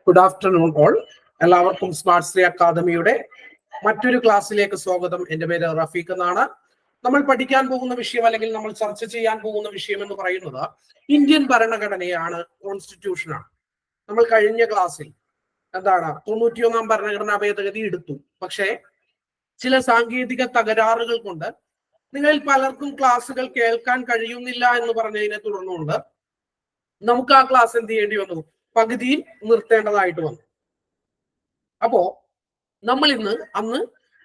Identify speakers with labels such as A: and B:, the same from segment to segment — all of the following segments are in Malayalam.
A: Good afternoon all. എല്ലാവർക്കും സ്മാർട്ട് ശ്രീ അക്കാദമിയുടെ മറ്റൊരു ക്ലാസ്സിലേക്ക് സ്വാഗതം. എൻ്റെ പേര് റഫീഖ് എന്നാണ്. നമ്മൾ പഠിക്കാൻ പോകുന്ന വിഷയം അല്ലെങ്കിൽ നമ്മൾ ചർച്ച ചെയ്യാൻ പോകുന്ന വിഷയം എന്ന് പറയുന്നത് ഇന്ത്യൻ ഭരണഘടനയാണ്, കോൺസ്റ്റിറ്റ്യൂഷനാണ്. നമ്മൾ കഴിഞ്ഞ ക്ലാസ്സിൽ 91 ഭരണഘടനാ ഭേദഗതി എടുത്തു. പക്ഷേ ചില സാങ്കേതിക തകരാറുകൾ കൊണ്ട് നിങ്ങളിൽ പലർക്കും ക്ലാസ്സുകൾ കേൾക്കാൻ കഴിയുന്നില്ല എന്ന് പറഞ്ഞതിനെ തുടർന്നുകൊണ്ട് നമുക്ക് ആ ക്ലാസ് എന്ത് ചെയ്യേണ്ടി വന്നു? പകുതിയിൽ നിർത്തേണ്ടതായിട്ട് വന്നു. അപ്പോ നമ്മൾ അന്ന്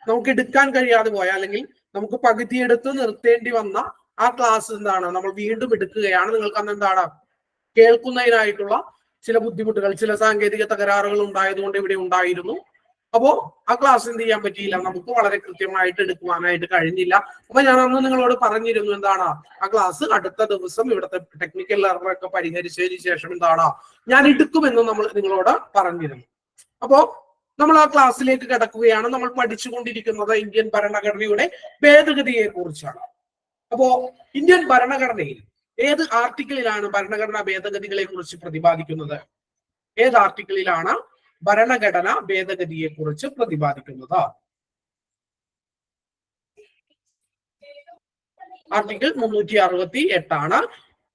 A: നമുക്ക് എടുക്കാൻ കഴിയാതെ പോയ അല്ലെങ്കിൽ നമുക്ക് പകുതി എടുത്ത് നിർത്തേണ്ടി വന്ന ആ ക്ലാസ് നമ്മൾ വീണ്ടും എടുക്കുകയാണ്. നിങ്ങൾക്ക് അന്ന് കേൾക്കുന്നതിനായിട്ടുള്ള ചില ബുദ്ധിമുട്ടുകൾ, ചില സാങ്കേതിക തകരാറുകൾ ഉണ്ടായതുകൊണ്ട് ഇവിടെ ഉണ്ടായിരുന്നു. അപ്പോ ആ ക്ലാസ് എന്ത് ചെയ്യാൻ പറ്റിയില്ല, നമുക്ക് വളരെ കൃത്യമായിട്ട് എടുക്കുവാനായിട്ട് കഴിഞ്ഞില്ല. അപ്പൊ ഞാൻ അന്ന് നിങ്ങളോട് പറഞ്ഞിരുന്നു ആ ക്ലാസ് അടുത്ത ദിവസം ഇവിടുത്തെ ടെക്നിക്കൽ എററൊക്കെ പരിഹരിച്ചതിന് ശേഷം ഞാൻ എടുക്കുമെന്ന് നിങ്ങളോട് പറഞ്ഞിരുന്നു. അപ്പോ നമ്മൾ ആ ക്ലാസ്സിലേക്ക് കിടക്കുകയാണ്. നമ്മൾ പഠിച്ചുകൊണ്ടിരിക്കുന്നത് ഇന്ത്യൻ ഭരണഘടനയുടെ ഭേദഗതിയെ കുറിച്ചാണ്. അപ്പോ ഇന്ത്യൻ ഭരണഘടനയിൽ ഏത് ആർട്ടിക്കിളിലാണ് ഭരണഘടനാ ഭേദഗതികളെ കുറിച്ച് പ്രതിപാദിക്കുന്നത്? ഏത് ആർട്ടിക്കിളിലാണ് ഭരണഘടന ഭേദഗതിയെ കുറിച്ച് പ്രതിപാദിക്കുന്നത്? ആർട്ടിക്കിൾ 368 ആണ്.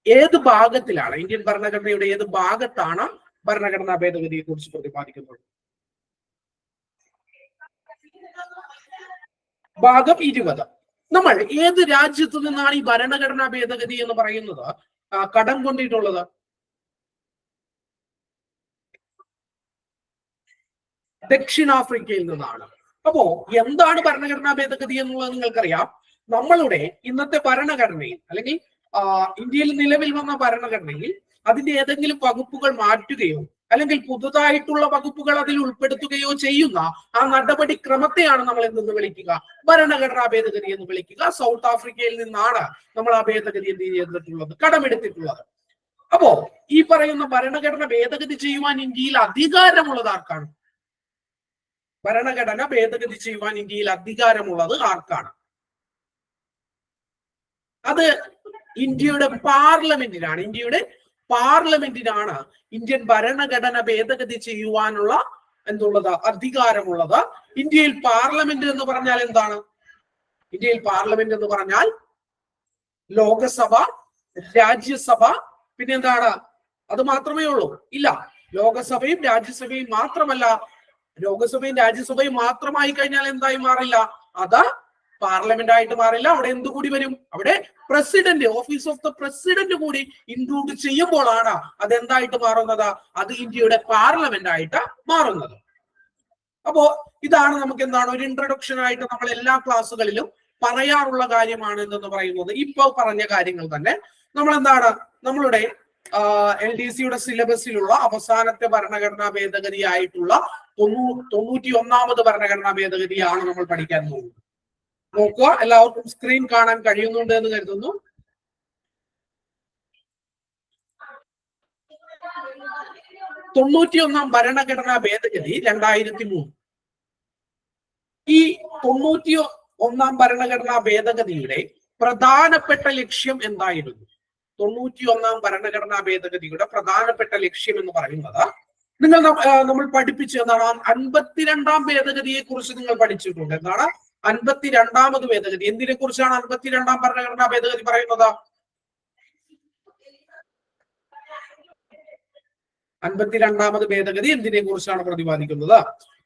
A: ഏത് ഭാഗത്തിലാണ്, ഇന്ത്യൻ ഭരണഘടനയുടെ ഏത് ഭാഗത്താണ് ഭരണഘടനാ ഭേദഗതിയെ കുറിച്ച് പ്രതിപാദിക്കുന്നത്? ഭാഗം 20. നമ്മൾ ഏത് രാജ്യത്തു നിന്നാണ് ഈ ഭരണഘടനാ ഭേദഗതി എന്ന് പറയുന്നത് കടം കൊണ്ടിട്ടുള്ളത്? ദക്ഷിണാഫ്രിക്കയിൽ നിന്നാണ്. അപ്പോ എന്താണ് ഭരണഘടനാ ഭേദഗതി എന്നുള്ളത് നിങ്ങൾക്കറിയാം. നമ്മളുടെ ഇന്നത്തെ ഭരണഘടനയിൽ അല്ലെങ്കിൽ ഇന്ത്യയിൽ നിലവിൽ വന്ന ഭരണഘടനയിൽ അതിന്റെ ഏതെങ്കിലും വകുപ്പുകൾ മാറ്റുകയോ അല്ലെങ്കിൽ പുതുതായിട്ടുള്ള വകുപ്പുകൾ അതിൽ ഉൾപ്പെടുത്തുകയോ ചെയ്യുന്ന ആ നടപടിക്രമത്തെയാണ് നമ്മൾ എന്തെന്ന് വിളിക്കുക? ഭരണഘടനാ ഭേദഗതി എന്ന് വിളിക്കുക. സൗത്ത് ആഫ്രിക്കയിൽ നിന്നാണ് നമ്മൾ ആ ഭേദഗതി എന്ത് ചെയ്തിട്ടുള്ളത്? കടമെടുത്തിട്ടുള്ളത്. അപ്പോ ഈ പറയുന്ന ഭരണഘടന ഭേദഗതി ചെയ്യുവാൻ ഇന്ത്യയിൽ അധികാരമുള്ളത് ആർക്കാണ്? ഭരണഘടന ഭേദഗതി ചെയ്യുവാൻ ഇന്ത്യയിൽ അധികാരമുള്ളത് ആർക്കാണ്? അത് ഇന്ത്യയുടെ പാർലമെന്റിനാണ്. ഇന്ത്യയുടെ പാർലമെന്റിനാണ് ഇന്ത്യൻ ഭരണഘടന ഭേദഗതി ചെയ്യുവാനുള്ള അധികാരമുള്ളത്. ഇന്ത്യയിൽ പാർലമെന്റ് എന്ന് പറഞ്ഞാൽ എന്താണ്? ഇന്ത്യയിൽ പാർലമെന്റ് എന്ന് പറഞ്ഞാൽ ലോകസഭ, രാജ്യസഭ, പിന്നെ അത് മാത്രമേ ഉള്ളൂ? ഇല്ല. ലോകസഭയും രാജ്യസഭയും മാത്രമല്ല. ലോകസഭയും രാജ്യസഭയും മാത്രമായി കഴിഞ്ഞാൽ എന്തായി മാറില്ല? അത് പാർലമെന്റ് ആയിട്ട് മാറില്ല. അവിടെ എന്തുകൂടി വരും? അവിടെ president, office of the president കൂടി ഇൻക്ലൂഡ് ചെയ്യുമ്പോഴാണ് അതെന്തായിട്ട് മാറുന്നത്? അത് ഇന്ത്യയുടെ പാർലമെന്റ് ആയിട്ട് മാറുന്നത്. അപ്പോ ഇതാണ് നമുക്ക് ഒരു ഇൻട്രൊഡക്ഷൻ ആയിട്ട് നമ്മൾ എല്ലാ ക്ലാസ്സുകളിലും പറയാറുള്ള കാര്യമാണ് എന്ന് പറയുന്നത്. ഇപ്പൊ പറഞ്ഞ കാര്യങ്ങൾ തന്നെ നമ്മൾ നമ്മളുടെ LDCയുടെ സിലബസിലുള്ള അവസാനത്തെ ഭരണഘടനാ ഭേദഗതി ആയിട്ടുള്ള 91 ഭരണഘടനാ ഭേദഗതിയാണ് നമ്മൾ പഠിക്കാൻ പോകുന്നത്. നോക്കുക, എല്ലാവർക്കും സ്ക്രീൻ കാണാൻ കഴിയുന്നുണ്ട് എന്ന് കരുതുന്നു. ഭരണഘടനാ ഭേദഗതി 2003. ഈ 91 ഭരണഘടനാ ഭേദഗതിയുടെ പ്രധാനപ്പെട്ട ലക്ഷ്യം എന്തായിരുന്നു? 91 ഭരണഘടനാ ഭേദഗതിയുടെ പ്രധാനപ്പെട്ട ലക്ഷ്യം എന്ന് പറയുന്നത് നമ്മൾ പഠിപ്പിച്ചു 52 ഭേദഗതിയെ കുറിച്ച് നിങ്ങൾ പഠിച്ചിട്ടുണ്ട്. 52 ഭേദഗതി. എന്തിനെ കുറിച്ചാണ് 52 ഭരണഘടനാ ഭേദഗതി പറയുന്നത്? 52 ഭേദഗതി എന്തിനെ കുറിച്ചാണ് പ്രതിപാദിക്കുന്നത്?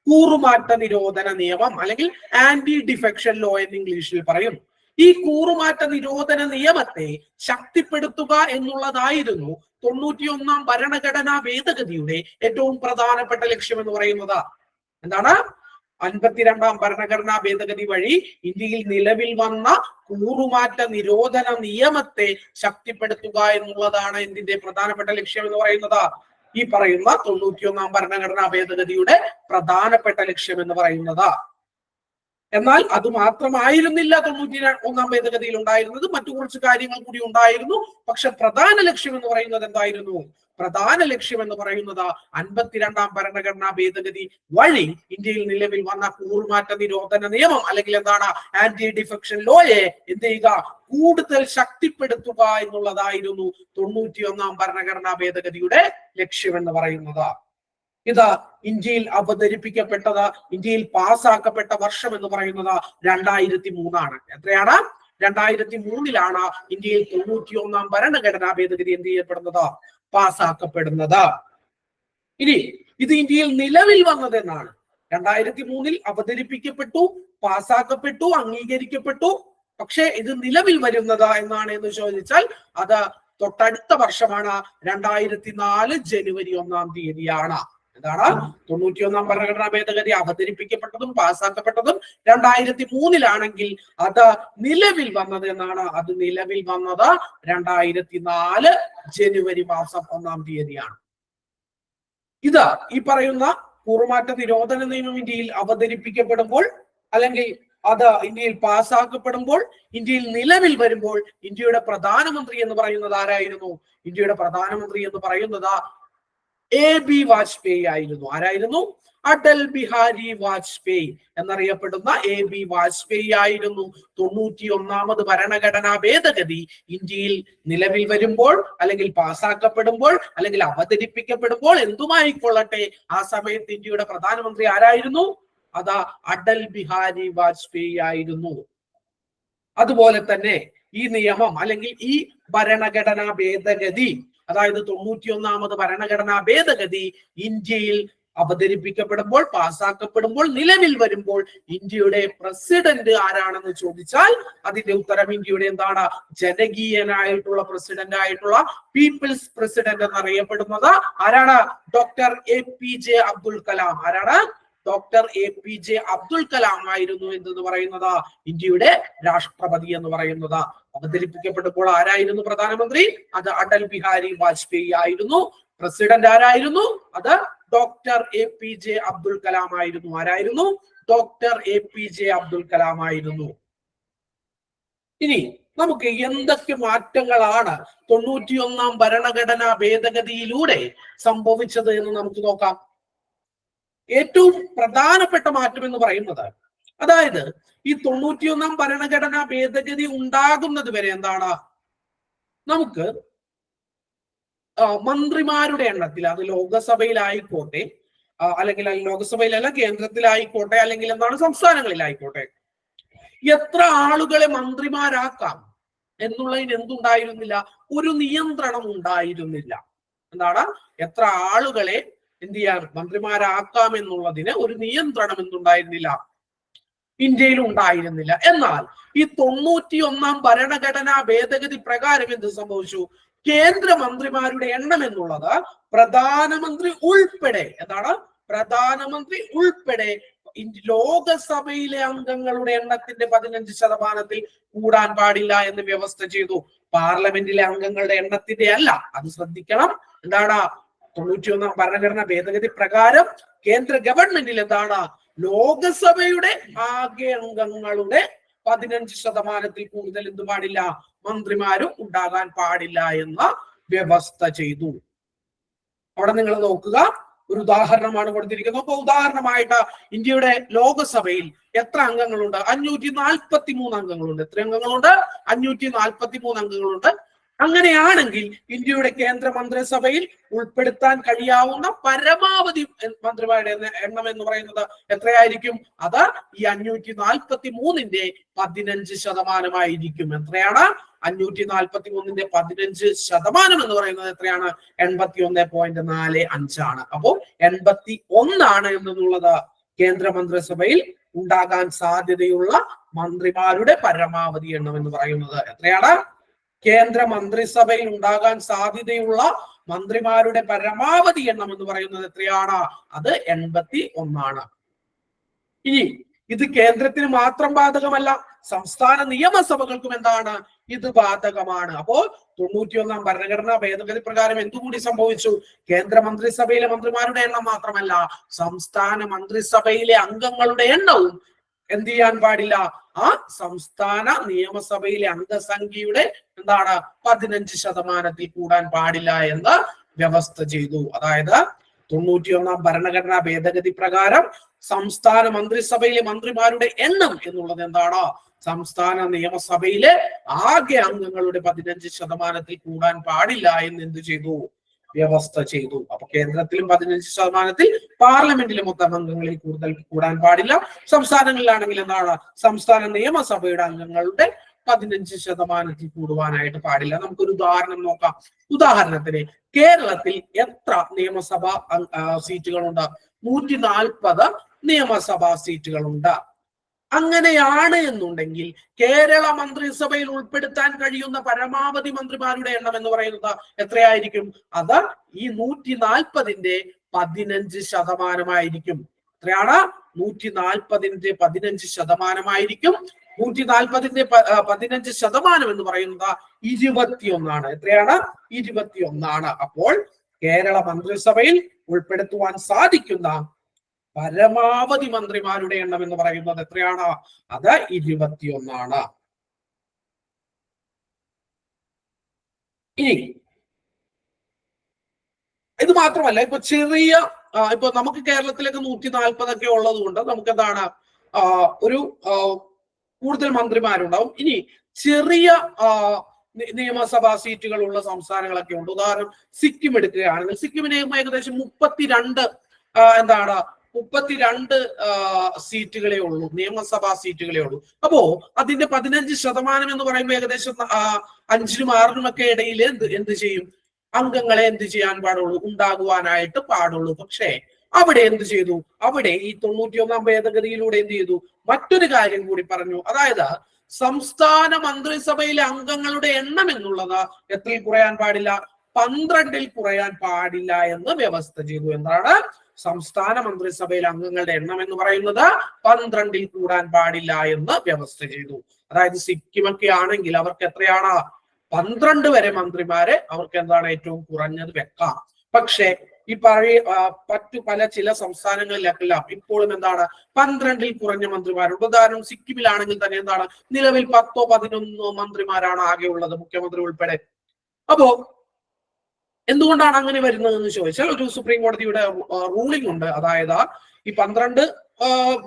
A: കൂറുമാറ്റ നിരോധന നിയമം അല്ലെങ്കിൽ ആന്റി ഡിഫെക്ഷൻ ലോ എന്ന് ഇംഗ്ലീഷിൽ പറയും. ഈ കൂറുമാറ്റ നിരോധന നിയമത്തെ ശക്തിപ്പെടുത്തുക എന്നുള്ളതായിരുന്നു 91 ഭരണഘടനാ ഭേദഗതിയുടെ ഏറ്റവും പ്രധാനപ്പെട്ട ലക്ഷ്യം എന്ന് പറയുന്നത്. 52 ഭരണഘടനാ ഭേദഗതി വഴി ഇന്ത്യയിൽ നിലവിൽ വന്ന കൂറുമാറ്റ നിരോധന നിയമത്തെ ശക്തിപ്പെടുത്തുക എന്നുള്ളതാണ് ഇതിന്റെ പ്രധാനപ്പെട്ട ലക്ഷ്യം എന്ന് പറയുന്നത്. ഈ പറയുന്ന 91 ഭരണഘടനാ ഭേദഗതിയുടെ പ്രധാനപ്പെട്ട ലക്ഷ്യം എന്ന് പറയുന്നത്. എന്നാൽ അത് മാത്രമായിരുന്നില്ല 91 ഭേദഗതിയിൽ ഉണ്ടായിരുന്നത്, മറ്റു കുറച്ച് കാര്യങ്ങൾ കൂടി ഉണ്ടായിരുന്നു. പക്ഷെ പ്രധാന ലക്ഷ്യം എന്ന് പറയുന്നത് എന്തായിരുന്നു? പ്രധാന ലക്ഷ്യം എന്ന് പറയുന്നത് 52-ാം ഭരണഘടനാ ഭേദഗതി വഴി ഇന്ത്യയിൽ നിലവിൽ വന്ന കൂറുമാറ്റ നിരോധന നിയമം അല്ലെങ്കിൽ എന്താണ് ആന്റി ഡിഫെക്ഷൻ ലോയെ എന്ത് ചെയ്യുക, കൂടുതൽ ശക്തിപ്പെടുത്തുക എന്നുള്ളതായിരുന്നു 91-ാം ഭരണഘടനാ ഭേദഗതിയുടെ ലക്ഷ്യം എന്ന് പറയുന്നത്. ഇത് ഇന്ത്യയിൽ അവതരിപ്പിക്കപ്പെട്ടത്, ഇന്ത്യയിൽ പാസ്സാക്കപ്പെട്ട വർഷം എന്ന് പറയുന്നത് 2003 എത്രയാണ്? 2003 ഇന്ത്യയിൽ 91-ാം ഭരണഘടനാ ഭേദഗതി എന്ത് ചെയ്യപ്പെടുന്നത്, പാസ്സാക്കപ്പെടുന്നത്. ഇനി ഇത് ഇന്ത്യയിൽ നിലവിൽ വന്നത് എന്നാണ്. 2003 അവതരിപ്പിക്കപ്പെട്ടു, പാസ്സാക്കപ്പെട്ടു, അംഗീകരിക്കപ്പെട്ടു. പക്ഷെ ഇത് നിലവിൽ വരുന്നത് എന്നാണ് എന്ന് ചോദിച്ചാൽ അത് തൊട്ടടുത്ത വർഷമാണ്, 2004 ജനുവരി 1 എന്താണ് 91-ാം ഭരണഘടനാ ഭേദഗതി അവതരിപ്പിക്കപ്പെട്ടതും പാസ്സാക്കപ്പെട്ടതും 2003 അത് നിലവിൽ വന്നത് എന്നാണ്. അത് നിലവിൽ വന്നത് 2004 ജനുവരി 1 ഇത് ഈ പറയുന്ന കൂറുമാറ്റ നിരോധന നിയമം ഇന്ത്യയിൽ അവതരിപ്പിക്കപ്പെടുമ്പോൾ അല്ലെങ്കിൽ അത് ഇന്ത്യയിൽ പാസ്സാക്കപ്പെടുമ്പോൾ, ഇന്ത്യയിൽ നിലവിൽ വരുമ്പോൾ ഇന്ത്യയുടെ പ്രധാനമന്ത്രി എന്ന് പറയുന്നത് ആരായിരുന്നു? ഇന്ത്യയുടെ പ്രധാനമന്ത്രി എന്ന് പറയുന്നത് AB വാജ്പേയി ആയിരുന്നു. ആരായിരുന്നു? അടൽ ബിഹാരി വാജ്പേയി എന്നറിയപ്പെടുന്ന AB വാജ്പേയി ആയിരുന്നു 91-ാമത് ഭരണഘടനാ ഭേദഗതി ഇന്ത്യയിൽ നിലവിൽ വരുമ്പോൾ അല്ലെങ്കിൽ പാസ്സാക്കപ്പെടുമ്പോൾ അല്ലെങ്കിൽ അവതരിപ്പിക്കപ്പെടുമ്പോൾ എന്തുമായിക്കൊള്ളട്ടെ ആ സമയത്ത് ഇന്ത്യയുടെ പ്രധാനമന്ത്രി ആരായിരുന്നു? അത് അടൽ ബിഹാരി വാജ്പേയി ആയിരുന്നു. അതുപോലെ തന്നെ ഈ നിയമം അല്ലെങ്കിൽ ഈ ഭരണഘടനാ ഭേദഗതി, അതായത് 91-ാമത് ഭരണഘടനാ ഭേദഗതി ഇന്ത്യയിൽ അവതരിപ്പിക്കപ്പെടുമ്പോൾ, പാസ്സാക്കപ്പെടുമ്പോൾ, നിലവിൽ വരുമ്പോൾ ഇന്ത്യയുടെ പ്രസിഡന്റ് ആരാണെന്ന് ചോദിച്ചാൽ അതിന്റെ ഉത്തരം ഇന്ത്യയുടെ എന്താണ്? ജനകീയനായിട്ടുള്ള പ്രസിഡന്റ് ആയിട്ടുള്ള പീപ്പിൾസ് പ്രസിഡന്റ് എന്നറിയപ്പെടുന്നത് ആരാണ്? Doctor APJ Abdul Kalam. ആരാണ്? ഡോക്ടർ APJ അബ്ദുൽ കലാം ആയിരുന്നു എന്തെന്ന് പറയുന്നത് ഇന്ത്യയുടെ രാഷ്ട്രപതി എന്ന് പറയുന്നത്. അവതരിപ്പിക്കപ്പെട്ടപ്പോൾ ആരായിരുന്നു പ്രധാനമന്ത്രി? അത് അടൽ ബിഹാരി വാജ്പേയി ആയിരുന്നു. പ്രസിഡന്റ് ആരായിരുന്നു? അത് ഡോക്ടർ APJ അബ്ദുൽ കലാം ആയിരുന്നു. ആരായിരുന്നു? ഡോക്ടർ APJ അബ്ദുൽ കലാം ആയിരുന്നു. ഇനി നമുക്ക് എന്തൊക്കെ മാറ്റങ്ങളാണ് 91-ാം ഭരണഘടനാ ഭേദഗതിയിലൂടെ സംഭവിച്ചത് എന്ന് നമുക്ക് നോക്കാം. ഏറ്റവും പ്രധാനപ്പെട്ട മാറ്റം എന്ന് പറയുന്നത്, അതായത് ഈ 91-ാം ഭരണഘടനാ ഭേദഗതി ഉണ്ടാകുന്നത് വരെ എന്താണ്, നമുക്ക് മന്ത്രിമാരുടെ എണ്ണത്തിൽ, അത് ലോകസഭയിലായിക്കോട്ടെ അല്ലെങ്കിൽ ലോകസഭയിലല്ല കേന്ദ്രത്തിലായിക്കോട്ടെ അല്ലെങ്കിൽ എന്താണ് സംസ്ഥാനങ്ങളിലായിക്കോട്ടെ, എത്ര ആളുകളെ മന്ത്രിമാരാക്കാം എന്നുള്ളതിന് എന്തുണ്ടായിരുന്നില്ല? ഒരു നിയന്ത്രണം ഉണ്ടായിരുന്നില്ല. എന്താണ്? എത്ര ആളുകളെ എന്ത് ചെയ്യാൻ മന്ത്രിമാരാക്കാം എന്നുള്ളതിന് ഒരു നിയന്ത്രണം എന്തുണ്ടായിരുന്നില്ല? ഇന്ത്യയിൽ ഉണ്ടായിരുന്നില്ല. എന്നാൽ ഈ 91-ാം ഭരണഘടനാ ഭേദഗതി പ്രകാരം എന്ത് സംഭവിച്ചു? കേന്ദ്രമന്ത്രിമാരുടെ എണ്ണം എന്നുള്ളത് പ്രധാനമന്ത്രി ഉൾപ്പെടെ, എന്താണ്? പ്രധാനമന്ത്രി ഉൾപ്പെടെ ലോകസഭയിലെ അംഗങ്ങളുടെ എണ്ണത്തിന്റെ 15% കൂടാൻ പാടില്ല എന്ന് വ്യവസ്ഥ ചെയ്തു. പാർലമെന്റിലെ അംഗങ്ങളുടെ എണ്ണത്തിന്റെ അല്ല, അത് ശ്രദ്ധിക്കണം. എന്താണ്? 91-ാം ഭരണഘടനാ ഭേദഗതി പ്രകാരം കേന്ദ്ര ഗവൺമെന്റിൽ എന്താണ്? ലോകസഭയുടെ ആകെ അംഗങ്ങളുടെ 15% കൂടുതൽ എന്ത് പാടില്ല? മന്ത്രിമാരും ഉണ്ടാകാൻ പാടില്ല എന്ന വ്യവസ്ഥ ചെയ്തു. അവിടെ നിങ്ങൾ നോക്കുക, ഒരു ഉദാഹരണമാണ് കൊടുത്തിരിക്കുന്നത്. അപ്പൊ ഉദാഹരണമായിട്ട് ഇന്ത്യയുടെ ലോകസഭയിൽ എത്ര അംഗങ്ങളുണ്ട്? 543 അംഗങ്ങളുണ്ട്. എത്ര അംഗങ്ങളുണ്ട്? 543 അംഗങ്ങളുണ്ട്. അങ്ങനെയാണെങ്കിൽ ഇന്ത്യയുടെ കേന്ദ്ര മന്ത്രിസഭയിൽ ഉൾപ്പെടുത്താൻ കഴിയാവുന്ന പരമാവധി മന്ത്രിമാരുടെ എണ്ണം എന്ന് പറയുന്നത് എത്രയായിരിക്കും? അത് ഈ 543-ന്റെ 15% എത്രയാണ്? 543-ന്റെ 15% എന്ന് പറയുന്നത് എത്രയാണ്? 81.45 അപ്പോ 81 എന്നുള്ളത് കേന്ദ്ര മന്ത്രിസഭയിൽ ഉണ്ടാകാൻ സാധ്യതയുള്ള മന്ത്രിമാരുടെ പരമാവധി എണ്ണം എന്ന് പറയുന്നത് എത്രയാണ്? കേന്ദ്ര മന്ത്രിസഭയിൽ ഉണ്ടാകാൻ സാധ്യതയുള്ള മന്ത്രിമാരുടെ പരമാവധി എണ്ണം എന്ന് പറയുന്നത് എത്രയാണ്? അത് 81. ഇനി ഇത് കേന്ദ്രത്തിന് മാത്രം ബാധകമല്ല, സംസ്ഥാന നിയമസഭകൾക്കും എന്താണ്? ഇത് ബാധകമാണ്. അപ്പോ 91-ാം ഭരണഘടനാ ഭേദഗതി പ്രകാരം എന്തുകൂടി സംഭവിച്ചു? കേന്ദ്ര മന്ത്രിസഭയിലെ മന്ത്രിമാരുടെ എണ്ണം മാത്രമല്ല, സംസ്ഥാന മന്ത്രിസഭയിലെ അംഗങ്ങളുടെ എണ്ണവും എന്ത് ചെയ്യാൻ പാടില്ല? ആ സംസ്ഥാന നിയമസഭയിലെ അംഗസംഖ്യയുടെ എന്താണ് 15% കൂടാൻ പാടില്ല എന്ന് വ്യവസ്ഥ ചെയ്തു. അതായത് 91 ഭരണഘടനാ ഭേദഗതി പ്രകാരം സംസ്ഥാന മന്ത്രിസഭയിലെ മന്ത്രിമാരുടെ എണ്ണം എന്നുള്ളത് എന്താണ്? സംസ്ഥാന നിയമസഭയിലെ ആകെ അംഗങ്ങളുടെ 15% കൂടാൻ പാടില്ല എന്ന് എന്ത് ചെയ്തു? വ്യവസ്ഥ ചെയ്തു. അപ്പൊ കേന്ദ്രത്തിലും 15%, പാർലമെന്റിലെ മൊത്തം അംഗങ്ങളിൽ കൂടുതൽ കൂടാൻ പാടില്ല. സംസ്ഥാനങ്ങളിലാണെങ്കിൽ എന്താണ്? സംസ്ഥാന നിയമസഭയുടെ അംഗങ്ങളുടെ 15% കൂടുവാനായിട്ട് പാടില്ല. നമുക്കൊരു ഉദാഹരണം നോക്കാം. ഉദാഹരണത്തിന് കേരളത്തിൽ എത്ര നിയമസഭാ സീറ്റുകളുണ്ട്? 140 നിയമസഭാ സീറ്റുകളുണ്ട്. അങ്ങനെയാണ് എന്നുണ്ടെങ്കിൽ കേരള മന്ത്രിസഭയിൽ ഉൾപ്പെടുത്താൻ കഴിയുന്ന പരമാവധി മന്ത്രിമാരുടെ എണ്ണം എന്ന് പറയുന്നത് എത്രയായിരിക്കും? അത് ഈ 140ന്റെ 15%. എത്രയാണ്? 140ന്റെ 15% 140ന്റെ 15% എന്ന് പറയുന്നത് 21. എത്രയാണ്? 21. അപ്പോൾ കേരള മന്ത്രിസഭയിൽ ഉൾപ്പെടുത്തുവാൻ സാധിക്കുന്ന പരമാവധി മന്ത്രിമാരുടെ എണ്ണം എന്ന് പറയുന്നത് എത്രയാണ്? അത് 21. ഇനി ഇത് മാത്രമല്ല, ഇപ്പൊ ചെറിയ ഇപ്പൊ നമുക്ക് കേരളത്തിലേക്ക് 140 ഉള്ളത് കൊണ്ട് നമുക്ക് എന്താണ് ഒരു കൂടുതൽ മന്ത്രിമാരുണ്ടാവും. ഇനി ചെറിയ നിയമസഭാ സീറ്റുകൾ ഉള്ള സംസ്ഥാനങ്ങളൊക്കെ ഉണ്ട്. ഉദാഹരണം സിക്കിം എടുക്കുകയാണെങ്കിൽ സിക്കിമിന് ഏകദേശം 32 എന്താണ് 32 സീറ്റുകളെ ഉള്ളൂ, നിയമസഭാ സീറ്റുകളെ ഉള്ളൂ. അപ്പോ അതിന്റെ 15% എന്ന് പറയുമ്പോൾ ഏകദേശം 5-നും 6-നും ഒക്കെ ഇടയിൽ എന്ത് ചെയ്യും? അംഗങ്ങളെ എന്ത് ചെയ്യാൻ പാടുള്ളൂ? ഉണ്ടാകുവാനായിട്ട് പാടുള്ളൂ. പക്ഷേ അവിടെ എന്ത് ചെയ്തു? അവിടെ ഈ 91 ഭേദഗതിയിലൂടെ എന്ത് ചെയ്തു? മറ്റൊരു കാര്യം കൂടി പറഞ്ഞു. അതായത് സംസ്ഥാന മന്ത്രിസഭയിലെ അംഗങ്ങളുടെ എണ്ണം എന്നുള്ളത് എത്രയിൽ കുറയാൻ പാടില്ല? 12-ൽ കുറയാൻ പാടില്ല എന്ന് വ്യവസ്ഥ ചെയ്തു. എന്താണ്? സംസ്ഥാന മന്ത്രിസഭയിലെ അംഗങ്ങളുടെ എണ്ണം എന്ന് പറയുന്നത് 12-ൽ കൂടാൻ പാടില്ല എന്ന് വ്യവസ്ഥ ചെയ്തു. അതായത് സിക്കിമൊക്കെ ആണെങ്കിൽ അവർക്ക് എത്രയാണ്? 12 വരെ മന്ത്രിമാരെ അവർക്ക് എന്താണ് ഏറ്റവും കുറഞ്ഞത് വെക്കാം. പക്ഷേ ഈ പല ചില സംസ്ഥാനങ്ങളിലെല്ലാം ഇപ്പോഴും എന്താണ് 12-ൽ കുറഞ്ഞ മന്ത്രിമാരുണ്ട്. ഉദാഹരണം സിക്കിമിലാണെങ്കിൽ തന്നെ എന്താണ് നിലവിൽ 10-11 മന്ത്രിമാരാണ് ആകെ ഉള്ളത്, മുഖ്യമന്ത്രി ഉൾപ്പെടെ. അപ്പോ എന്തുകൊണ്ടാണ് അങ്ങനെ വരുന്നത് എന്ന് ചോദിച്ചാൽ ഒരു സുപ്രീം കോടതിയുടെ റൂളിംഗ് ഉണ്ട്. അതായത് ഈ 12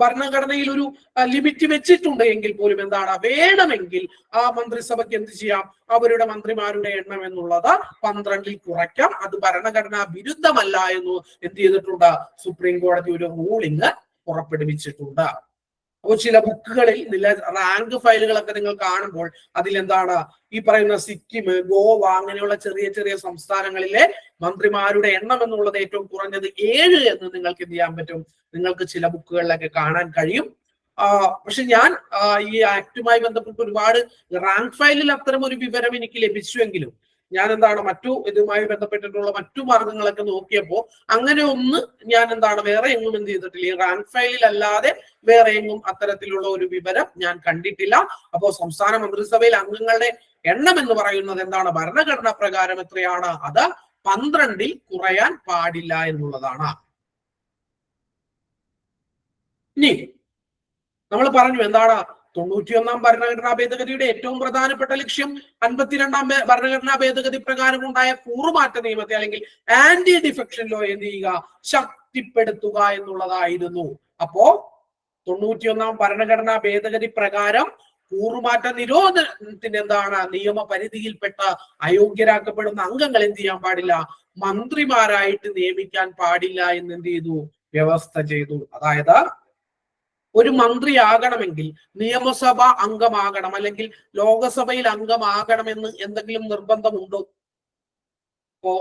A: ഭരണഘടനയിൽ ഒരു ലിമിറ്റ് വെച്ചിട്ടുണ്ട് എങ്കിൽ പോലും എന്താണ് വേണമെങ്കിൽ ആ മന്ത്രിസഭയ്ക്ക് എന്ത് ചെയ്യാം? അവരുടെ മന്ത്രിമാരുടെ എണ്ണം എന്നുള്ളത് 12-ൽ കുറയ്ക്കാം. അത് ഭരണഘടനാ വിരുദ്ധമല്ല എന്ന് എന്ത് ചെയ്തിട്ടുണ്ട്? സുപ്രീം കോടതി ഒരു റൂളിംഗ് പുറപ്പെടുവിച്ചിട്ടുണ്ട്. അപ്പോൾ ചില ബുക്കുകളിൽ റാങ്ക് ഫയലുകളൊക്കെ നിങ്ങൾ കാണുമ്പോൾ അതിലെന്താണ് ഈ പറയുന്ന സിക്കിം, ഗോവ അങ്ങനെയുള്ള ചെറിയ ചെറിയ സംസ്ഥാനങ്ങളിലെ മന്ത്രിമാരുടെ എണ്ണം എന്നുള്ളത് ഏറ്റവും കുറഞ്ഞത് 7 എന്ന് നിങ്ങൾക്ക് എന്ത് ചെയ്യാൻ പറ്റും? നിങ്ങൾക്ക് ചില ബുക്കുകളിലൊക്കെ കാണാൻ കഴിയും. പക്ഷെ ഞാൻ ഈ ആക്ടുമായി ബന്ധപ്പെട്ട് ഒരുപാട് റാങ്ക് ഫയലിൽ അത്തരം ഒരു വിവരം എനിക്ക് ലഭിച്ചുവെങ്കിലും ഞാൻ എന്താണ് മറ്റു ഇതുമായി ബന്ധപ്പെട്ടിട്ടുള്ള മറ്റു മാർഗങ്ങളൊക്കെ നോക്കിയപ്പോൾ അങ്ങനെ ഒന്ന് ഞാൻ എന്താണ് വേറെ എങ്ങും എന്ത് ചെയ്തിട്ടില്ല. ഈ റാങ്ക് ഫയലിൽ അല്ലാതെ വേറെ എങ്ങും അത്തരത്തിലുള്ള ഒരു വിവരം ഞാൻ കണ്ടിട്ടില്ല. അപ്പോൾ സംസ്ഥാന മന്ത്രിസഭയിൽ അംഗങ്ങളുടെ എണ്ണം എന്ന് പറയുന്നത് എന്താണ്? ഭരണഘടനാ പ്രകാരം എത്രയാണ്? അത് 12-ൽ കുറയാൻ പാടില്ല എന്നുള്ളതാണ്. ഇനി നമ്മൾ പറഞ്ഞു എന്താണ് 91 ഭരണഘടനാ ഭേദഗതിയുടെ ഏറ്റവും പ്രധാനപ്പെട്ട ലക്ഷ്യം 52 ഭരണഘടനാ ഭേദഗതി പ്രകാരം ഉണ്ടായ കൂറുമാറ്റ നിയമത്തെ അല്ലെങ്കിൽ ആന്റി ഡിഫെക്ഷൻ ലോ എന്ത് ചെയ്യുക? ശക്തിപ്പെടുത്തുക എന്നുള്ളതായിരുന്നു. അപ്പോ 91 ഭരണഘടനാ ഭേദഗതി പ്രകാരം കൂറുമാറ്റ നിരോധനത്തിന് എന്താണ് നിയമപരിധിയിൽപ്പെട്ട അയോഗ്യരാക്കപ്പെടുന്ന അംഗങ്ങൾ എന്ത് ചെയ്യാൻ പാടില്ല? മന്ത്രിമാരായിട്ട് നിയമിക്കാൻ പാടില്ല എന്ന് എന്ത് ചെയ്തു? വ്യവസ്ഥ ചെയ്തു. അതായത് ഒരു മന്ത്രിയാകണമെങ്കിൽ നിയമസഭ അംഗമാകണം അല്ലെങ്കിൽ ലോകസഭയിൽ അംഗമാകണമെന്ന് എന്തെങ്കിലും നിർബന്ധമുണ്ടോ? ഇപ്പോ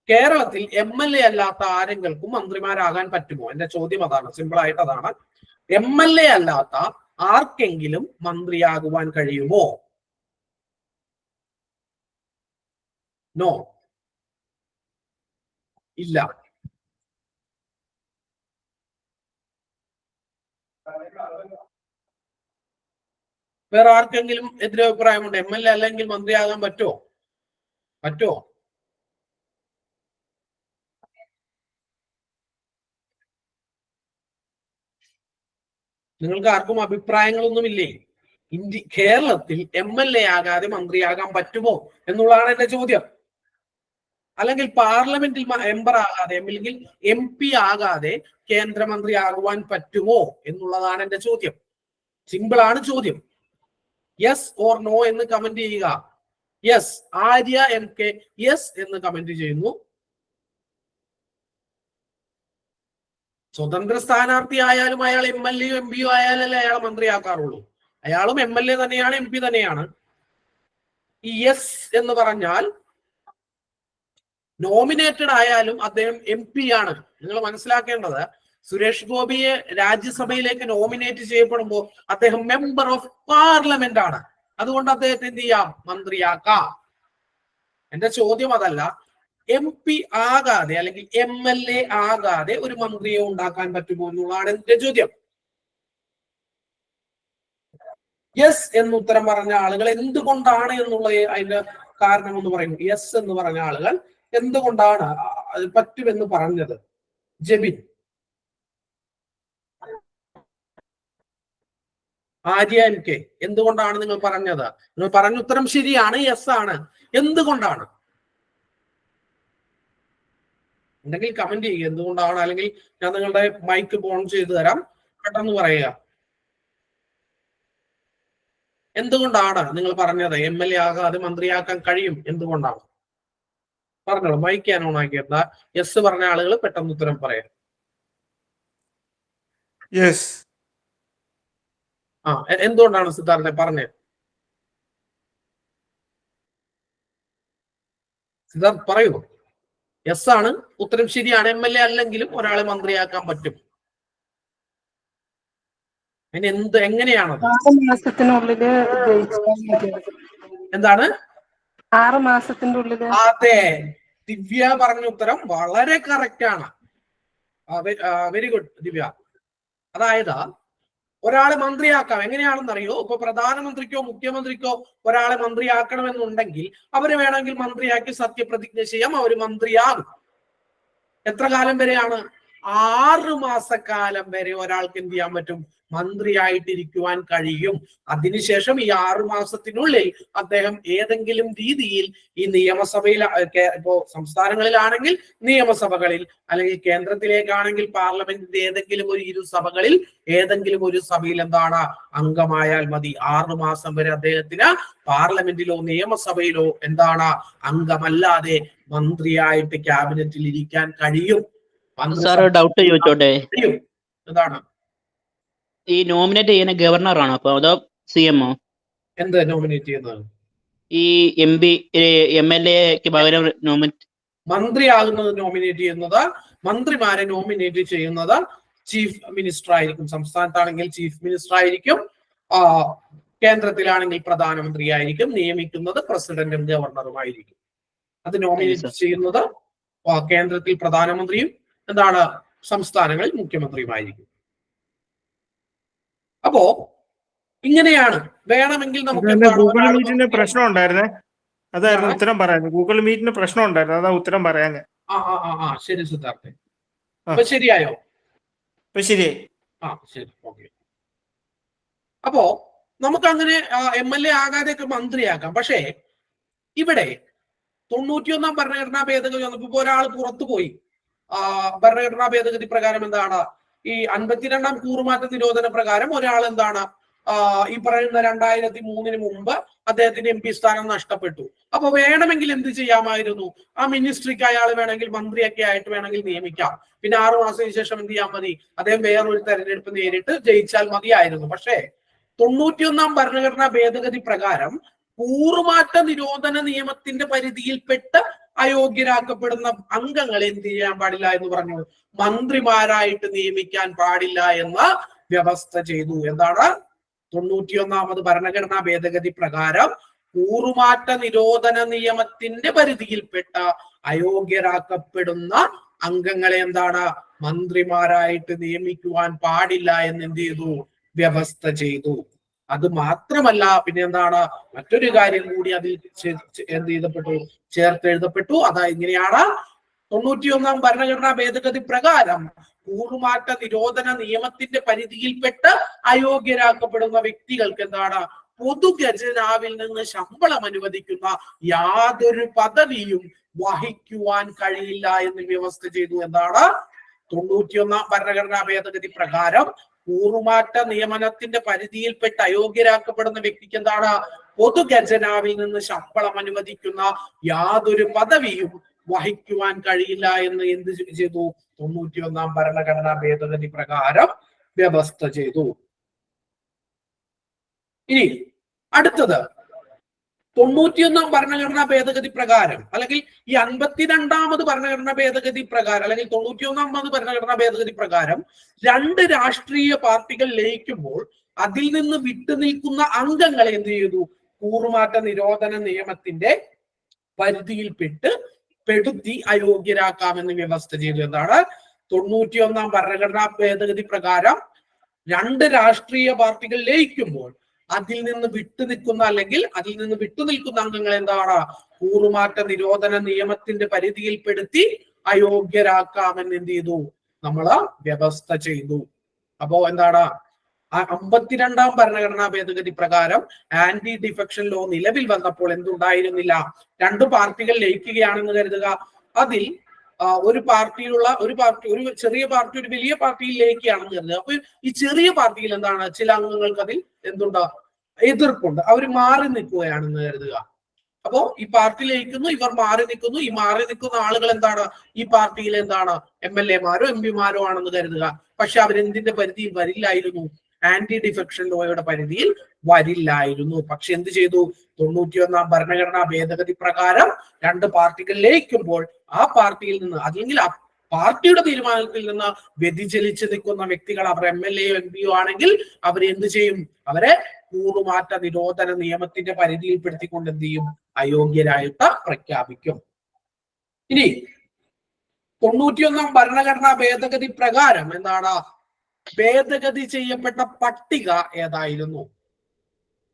A: കേരളത്തിൽ MLA അല്ലാത്ത ആരെങ്കിലും മന്ത്രിമാരാകാൻ പറ്റുമോ? എന്റെ ചോദ്യം അതാണ്. സിമ്പിൾ ആയിട്ട് അതാണ്. MLA അല്ലാത്ത ആർക്കെങ്കിലും മന്ത്രിയാകുവാൻ കഴിയുമോ? നോ, ഇല്ല. വേറെ ആർക്കെങ്കിലും എതിരഭിപ്രായമുണ്ട്? MLA അല്ലെങ്കിൽ മന്ത്രിയാകാൻ പറ്റുമോ? പറ്റുമോ? നിങ്ങൾക്ക് ആർക്കും അഭിപ്രായങ്ങളൊന്നുമില്ലേ? കേരളത്തിൽ MLA ആകാതെ മന്ത്രിയാകാൻ പറ്റുമോ എന്നുള്ളതാണ് എന്റെ ചോദ്യം. അല്ലെങ്കിൽ പാർലമെന്റിൽ മെമ്പർ ആകാതെ അല്ലെങ്കിൽ MP ആകാതെ കേന്ദ്രമന്ത്രി ആകുവാൻ പറ്റുമോ എന്നുള്ളതാണ് എന്റെ ചോദ്യം. സിമ്പിൾ ആണ് ചോദ്യം. യെസ് ഓർ നോ എന്ന് കമന്റ് ചെയ്യുക. യെസ്, ആര്യ MK യെസ് എന്ന് കമന്റ് ചെയ്യുന്നു. സ്വതന്ത്ര സ്ഥാനാർത്ഥി ആയാലും അയാൾ MLA MP ആയാലല്ലേ അയാൾ മന്ത്രിയാക്കാറുള്ളൂ. അയാളും MLA തന്നെയാണ്, MP തന്നെയാണ്. ഈ യെസ് എന്ന് പറഞ്ഞാൽ നോമിനേറ്റഡ് ആയാലും അദ്ദേഹം MP ആണ്. നിങ്ങൾ മനസ്സിലാക്കേണ്ടത്, സുരേഷ് ഗോപിയെ രാജ്യസഭയിലേക്ക് നോമിനേറ്റ് ചെയ്യപ്പെടുമ്പോൾ അദ്ദേഹം മെമ്പർ ഓഫ് പാർലമെന്റ് ആണ്. അതുകൊണ്ട് അദ്ദേഹത്തെ എന്ത് ചെയ്യാം? മന്ത്രിയാക്കാം. എന്റെ ചോദ്യം അതല്ല. MP ആകാതെ അല്ലെങ്കിൽ MLA ആകാതെ ഒരു മന്ത്രിയെ ഉണ്ടാക്കാൻ പറ്റുമോ എന്നുള്ളതാണ് എന്റെ ചോദ്യം. യെസ് എന്ന് ഉത്തരം പറഞ്ഞ ആളുകൾ എന്തുകൊണ്ടാണ് എന്നുള്ള അതിന്റെ കാരണം എന്ന് പറയുന്നു. യെസ് എന്ന് പറഞ്ഞ ആളുകൾ എന്തുകൊണ്ടാണ് അത് പറ്റുമെന്ന് പറഞ്ഞത്? ജെബിൻ, ആര്യ MK, എന്തുകൊണ്ടാണ് നിങ്ങൾ പറഞ്ഞത്? നിങ്ങൾ പറഞ്ഞ ഉത്തരം ശരിയാണ്, യെസ് ആണ്. എന്തുകൊണ്ടാണ്? ഉണ്ടെങ്കിൽ കമന്റ് ചെയ്യുക എന്തുകൊണ്ടാണ്. അല്ലെങ്കിൽ ഞാൻ നിങ്ങളുടെ മൈക്ക് ഓൺ ചെയ്തു തരാം, പെട്ടെന്ന് പറയുക. എന്തുകൊണ്ടാണ് നിങ്ങൾ പറഞ്ഞത് MLA ആകാതെ മന്ത്രിയാക്കാൻ കഴിയും? എന്തുകൊണ്ടാണ്? പറഞ്ഞോളൂ, മൈക്ക് ഞാൻ ഓൺ ആക്കിയത്. യെസ് പറഞ്ഞ ആളുകൾ പെട്ടെന്ന് ഉത്തരം പറയാം.
B: യെസ്.
A: എന്തുകൊണ്ടാണ് സിദ്ധാർത്ഥ പറഞ്ഞത്? സിദ്ധാർത്ഥ് പറയൂ. യെസ് ആണ് ഉത്തരം, ശരിയാണ്. MLA അല്ലെങ്കിലും ഒരാളെ മന്ത്രിയാക്കാൻ പറ്റും. അതിന് എങ്ങനെയാണത്?
C: 6 മാസത്തിനുള്ളില്
A: എന്താണ്?
C: 6 മാസത്തിന്റെ ഉള്ളില്.
A: അതെ, ദിവ്യ പറഞ്ഞ ഉത്തരം വളരെ കറക്റ്റ് ആണ്. വെരി ഗുഡ് ദിവ്യ. അതായത് ഒരാളെ മന്ത്രിയാക്കാം. എങ്ങനെയാണെന്നറിയോ? ഇപ്പൊ പ്രധാനമന്ത്രിക്കോ മുഖ്യമന്ത്രിക്കോ ഒരാളെ മന്ത്രിയാക്കണമെന്നുണ്ടെങ്കിൽ അവര് വേണമെങ്കിൽ മന്ത്രിയാക്കി സത്യപ്രതിജ്ഞ ചെയ്യാം, അവര് മന്ത്രിയാകും. എത്ര കാലം വരെയാണ്? 6 മാസക്കാലം വരെ ഒരാൾക്ക് എന്ത് ചെയ്യാൻ പറ്റും? മന്ത്രിയായിട്ടിരിക്കുവാൻ കഴിയും. അതിനുശേഷം ഈ 6 മാസത്തിനുള്ളിൽ അദ്ദേഹം ഏതെങ്കിലും രീതിയിൽ ഈ നിയമസഭയിൽ, ഇപ്പോ സംസ്ഥാനങ്ങളിലാണെങ്കിൽ നിയമസഭകളിൽ, അല്ലെങ്കിൽ കേന്ദ്രത്തിലേക്കാണെങ്കിൽ പാർലമെന്റിന്റെ ഏതെങ്കിലും ഒരു 2 സഭകളിൽ ഏതെങ്കിലും ഒരു സഭയിൽ എന്താണ്? അംഗമായാൽ മതി. 6 മാസം വരെ അദ്ദേഹത്തിന് പാർലമെന്റിലോ നിയമസഭയിലോ എന്താണ്? അംഗമല്ലാതെ മന്ത്രിയായിട്ട് ക്യാബിനറ്റിൽ ഇരിക്കാൻ കഴിയും.
D: ഡൗട്ട് ചോദിച്ചോട്ടെ?
A: എന്താണ്?
D: ഈ നോമിനേറ്റ് ചെയ്യുന്ന ഗവർണർ ആണോ അപ്പൊ അതോ CM?
A: എന്ത് നോമിനേറ്റ് ചെയ്യുന്നത്?
D: ഈ MP MLAക്ക് പകരം
A: മന്ത്രിയാകുന്നത് നോമിനേറ്റ് ചെയ്യുന്നത്, മന്ത്രിമാരെ നോമിനേറ്റ് ചെയ്യുന്നത് ചീഫ് മിനിസ്റ്റർ ആയിരിക്കും. സംസ്ഥാനത്താണെങ്കിൽ ചീഫ് മിനിസ്റ്റർ ആയിരിക്കും, കേന്ദ്രത്തിലാണെങ്കിൽ പ്രധാനമന്ത്രി ആയിരിക്കും. നിയമിക്കുന്നത് പ്രസിഡന്റും ഗവർണറുമായിരിക്കും. അത് നോമിനേറ്റ് ചെയ്യുന്നത് കേന്ദ്രത്തിൽ പ്രധാനമന്ത്രിയും എന്താണ് സംസ്ഥാനങ്ങളിൽ മുഖ്യമന്ത്രിയുമായിരിക്കും. അപ്പോ ഇങ്ങനെയാണ്. വേണമെങ്കിൽ നമുക്ക്
B: ഗൂഗിൾ മീറ്റിന്റെ പ്രശ്നം ഉണ്ടായിരുന്നേ, അതായിരുന്നു ഉത്തരം പറയാൻ. ഗൂഗിൾ മീറ്റിന്റെ പ്രശ്നം ഉണ്ടായിരുന്നു, അതാ ഉത്തരം പറയാൻ.
A: ശരി സിദ്ധാർത്ഥ, അപ്പൊ ശരിയായോ?
B: ഇപ്പൊ ശരിയായി.
A: ശരി, ഓക്കെ. അപ്പോ നമുക്ക് അങ്ങനെ MLA ആകാതെയൊക്കെ മന്ത്രിയാക്കാം. പക്ഷേ ഇവിടെ 91-ാം ഭരണഘടനാ ഭേദഗതി വന്നപ്പോ ഒരാൾ പുറത്തു പോയി. ഭരണഘടനാ ഭേദഗതി പ്രകാരം എന്താണ്? ഈ 52-ാം കൂറുമാറ്റ നിരോധന പ്രകാരം ഒരാൾ എന്താണ് ഈ പറയുന്ന 2003 മുമ്പ് അദ്ദേഹത്തിന് MP സ്ഥാനം നഷ്ടപ്പെട്ടു. അപ്പൊ വേണമെങ്കിൽ എന്ത് ചെയ്യാമായിരുന്നു? ആ മിനിസ്ട്രിക്ക് അയാൾ വേണമെങ്കിൽ മന്ത്രിയൊക്കെ ആയിട്ട് വേണമെങ്കിൽ നിയമിക്കാം. പിന്നെ 6 മാസത്തിന് ശേഷം എന്ത് ചെയ്യാൻ മതി? അദ്ദേഹം വേറൊരു തെരഞ്ഞെടുപ്പ് നേരിട്ട് ജയിച്ചാൽ മതിയായിരുന്നു. പക്ഷേ 91-ാം ഭരണഘടനാ ഭേദഗതി പ്രകാരം കൂറുമാറ്റ നിരോധന നിയമത്തിന്റെ പരിധിയിൽപ്പെട്ട് അയോഗ്യരാക്കപ്പെടുന്ന അംഗങ്ങളെ എന്ത് ചെയ്യാൻ പാടില്ല എന്ന് പറഞ്ഞു? മന്ത്രിമാരായിട്ട് നിയമിക്കാൻ പാടില്ല എന്ന വ്യവസ്ഥ ചെയ്തു. എന്താണ്? 91-ാമത് ഭരണഘടനാ ഭേദഗതി പ്രകാരം കൂറുമാറ്റ നിരോധന നിയമത്തിന്റെ പരിധിയിൽപ്പെട്ട അയോഗ്യരാക്കപ്പെടുന്ന അംഗങ്ങളെ എന്താണ്? മന്ത്രിമാരായിട്ട് നിയമിക്കുവാൻ പാടില്ല എന്ന് എന്ത് ചെയ്തു? വ്യവസ്ഥ ചെയ്തു. അത് മാത്രമല്ല, പിന്നെ എന്താണ്? മറ്റൊരു കാര്യം കൂടി അതിൽ എന്ത് ചെയ്തപ്പെട്ടു? ചേർത്തെഴുതപ്പെട്ടു. അതാ ഇങ്ങനെയാണ്: 91 ഭരണഘടനാ ഭേദഗതി പ്രകാരം കൂറുമാറ്റ നിരോധന നിയമത്തിന്റെ പരിധിയിൽപ്പെട്ട് അയോഗ്യരാക്കപ്പെടുന്ന വ്യക്തികൾക്ക് എന്താണ് പൊതുഖജനാവിൽ നിന്ന് ശമ്പളം അനുവദിക്കുന്ന യാതൊരു പദവിയും വഹിക്കുവാൻ കഴിയില്ല എന്ന് വ്യവസ്ഥ ചെയ്തു. എന്താണ് 91 ഭരണഘടനാ ഭേദഗതി പ്രകാരം കൂറുമാറ്റ നിയമനത്തിന്റെ പരിധിയിൽപ്പെട്ട് അയോഗ്യരാക്കപ്പെടുന്ന വ്യക്തിക്ക് എന്താണ് പൊതുഖജനാവിൽ നിന്ന് ശമ്പളം അനുവദിക്കുന്ന യാതൊരു പദവിയും വഹിക്കുവാൻ കഴിയില്ല എന്ന് എന്ത് ചെയ്തു 91 ഭരണഘടനാ ഭേദഗതി പ്രകാരം വ്യവസ്ഥ ചെയ്തു. ഇനി അടുത്തത് 91 ഭരണഘടനാ ഭേദഗതി പ്രകാരം അല്ലെങ്കിൽ ഈ 52ാമത് ഭരണഘടനാ ഭേദഗതി പ്രകാരം അല്ലെങ്കിൽ 91ാമത് ഭരണഘടനാ ഭേദഗതി പ്രകാരം 2 രാഷ്ട്രീയ പാർട്ടികൾ ലയിക്കുമ്പോൾ അതിൽ നിന്ന് വിട്ടുനിൽക്കുന്ന അംഗങ്ങളെ എന്ത് ചെയ്തു കൂറുമാറ്റ നിരോധന നിയമത്തിന്റെ പെടുത്തി അയോഗ്യരാക്കാമെന്ന് വ്യവസ്ഥ ചെയ്തു. എന്താണ് 91 ഭരണഘടനാ ഭേദഗതി പ്രകാരം 2 രാഷ്ട്രീയ പാർട്ടികൾ ലയിക്കുമ്പോൾ അതിൽ നിന്ന് വിട്ടുനിൽക്കുന്ന അംഗങ്ങൾ എന്താണ് കൂറുമാറ്റ നിരോധന നിയമത്തിന്റെ പരിധിയിൽപ്പെടുത്തി അയോഗ്യരാക്കാമെന്ന് എന്ത് ചെയ്തു നമ്മള് വ്യവസ്ഥ ചെയ്തു. അപ്പോ എന്താണ് 52ാം ഭരണഘടനാ ഭേദഗതി പ്രകാരം ആന്റി ഡിഫെക്ഷൻ ലോ നിലവിൽ വന്നപ്പോൾ എന്തുണ്ടായിരുന്നില്ല? 2 പാർട്ടികൾ ലയിക്കുകയാണെന്ന് കരുതുക. അതിൽ ഒരു ചെറിയ പാർട്ടി ഒരു വലിയ പാർട്ടിയിൽ ലയിക്കുകയാണെന്ന് കരുതുക. അപ്പൊ ഈ ചെറിയ പാർട്ടിയിൽ എന്താണ് ചില അംഗങ്ങൾക്ക് അതിൽ എന്തുണ്ടാ എതിർപ്പുണ്ട്, അവർ മാറി നിൽക്കുകയാണെന്ന് കരുതുക. അപ്പോ ഈ പാർട്ടി ലയിക്കുന്നു, ഇവർ മാറി നിൽക്കുന്നു. ഈ മാറി നിൽക്കുന്ന ആളുകൾ എന്താണ് ഈ പാർട്ടിയിൽ എന്താണ് MLA-മാരോ MP-മാരോ ആണെന്ന് കരുതുക. പക്ഷെ അവരെന്തിന്റെ പരിധിയിൽ വരില്ലായിരുന്നു? ആന്റി ഡിഫെക്ഷൻ ലോയുടെ പരിധിയിൽ വരില്ലായിരുന്നു. പക്ഷെ എന്ത് ചെയ്തു 91ാം ഭരണഘടനാ ഭേദഗതി പ്രകാരം 2 പാർട്ടികൾ ലയിക്കുമ്പോൾ ആ പാർട്ടിയിൽ നിന്ന് അല്ലെങ്കിൽ ആ പാർട്ടിയുടെ തീരുമാനത്തിൽ നിന്ന് വ്യതിചലിച്ച് നിൽക്കുന്ന വ്യക്തികൾ അവർ MLA-യോ MP-യോ ആണെങ്കിൽ അവരെന്ത് ചെയ്യും? അവരെ കൂറുമാറ്റ നിരോധന നിയമത്തിന്റെ പരിധിയിൽപ്പെടുത്തിക്കൊണ്ട് എന്ത് ചെയ്യും? അയോഗ്യരായിട്ട് പ്രഖ്യാപിക്കും. ഇനി 91ാം ഭരണഘടനാ ഭേദഗതി പ്രകാരം എന്താണ് ഭേദഗതി ചെയ്യപ്പെട്ട പട്ടിക ഏതായിരുന്നു?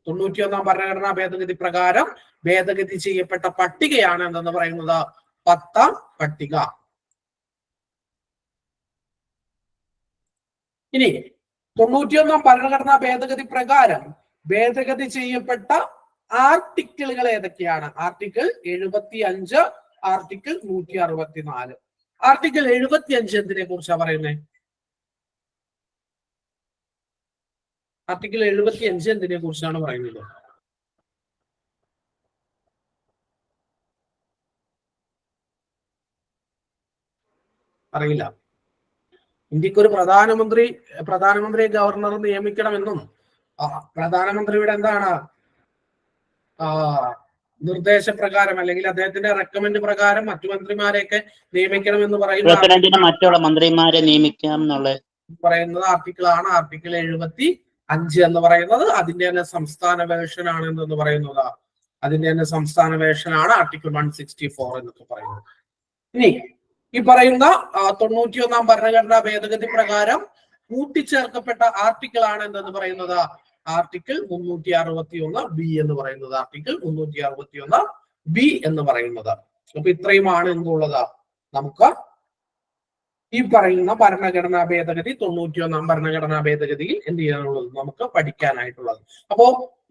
A: 91ാം ഭരണഘടനാ ഭേദഗതി പ്രകാരം ഭേദഗതി ചെയ്യപ്പെട്ട പട്ടികയാണ് എന്തെന്ന് പറയുന്നത് 10ാം പട്ടിക. ഇനി 91ാം ഭരണഘടനാ ഭേദഗതി പ്രകാരം ഭേദഗതി ചെയ്യപ്പെട്ട ആർട്ടിക്കിളുകൾ ഏതൊക്കെയാണ്? Article 75, article 164. ആർട്ടിക്കിൾ 75 എന്തിനെ കുറിച്ചാണ് പറയുന്നത്? ആർട്ടിക്കിൾ 75 എന്തിനെ കുറിച്ചാണ് പറയുന്നത്? അറിയില്ല. ഇന്ത്യക്ക് ഒരു പ്രധാനമന്ത്രിയെ ഗവർണർ നിയമിക്കണമെന്നും പ്രധാനമന്ത്രിയുടെ എന്താണ് നിർദ്ദേശപ്രകാരം അല്ലെങ്കിൽ അദ്ദേഹത്തിന്റെ റെക്കമെൻഡ് പ്രകാരം മറ്റു മന്ത്രിമാരെയൊക്കെ നിയമിക്കണമെന്ന് പറയുന്ന
D: മറ്റുള്ള മന്ത്രിമാരെ നിയമിക്കാം
A: പറയുന്നത് ആർട്ടിക്കിളാണ്. ആർട്ടിക്കിൾ 75 എന്ന് പറയുന്നത് അതിന്റെ തന്നെ സംസ്ഥാന വേർഷൻ ആണ് എന്ന് പറയുന്നത്. അതിന്റെ തന്നെ സംസ്ഥാന വേർഷൻ ആണ് ആർട്ടിക്കിൾ 164 എന്നൊക്കെ പറയുന്നത്. ഇനി ഈ പറയുന്ന 91ാം ഭരണഘടനാ ഭേദഗതി പ്രകാരം കൂട്ടിച്ചേർക്കപ്പെട്ട ആർട്ടിക്കിൾ ആണ് എന്തെന്ന് പറയുന്നത് ആർട്ടിക്കിൾ 361B എന്ന് പറയുന്നത്. ആർട്ടിക്കിൾ 361B എന്ന് പറയുന്നത്. അപ്പൊ ഇത്രയുമാണ് എന്തുള്ളത് നമുക്ക് ഈ പറയുന്ന ഭരണഘടനാ ഭേദഗതി 91ാം ഭരണഘടനാ ഭേദഗതിയിൽ എന്ത് ചെയ്യാനുള്ളത് നമുക്ക് പഠിക്കാനായിട്ടുള്ളത്. അപ്പോ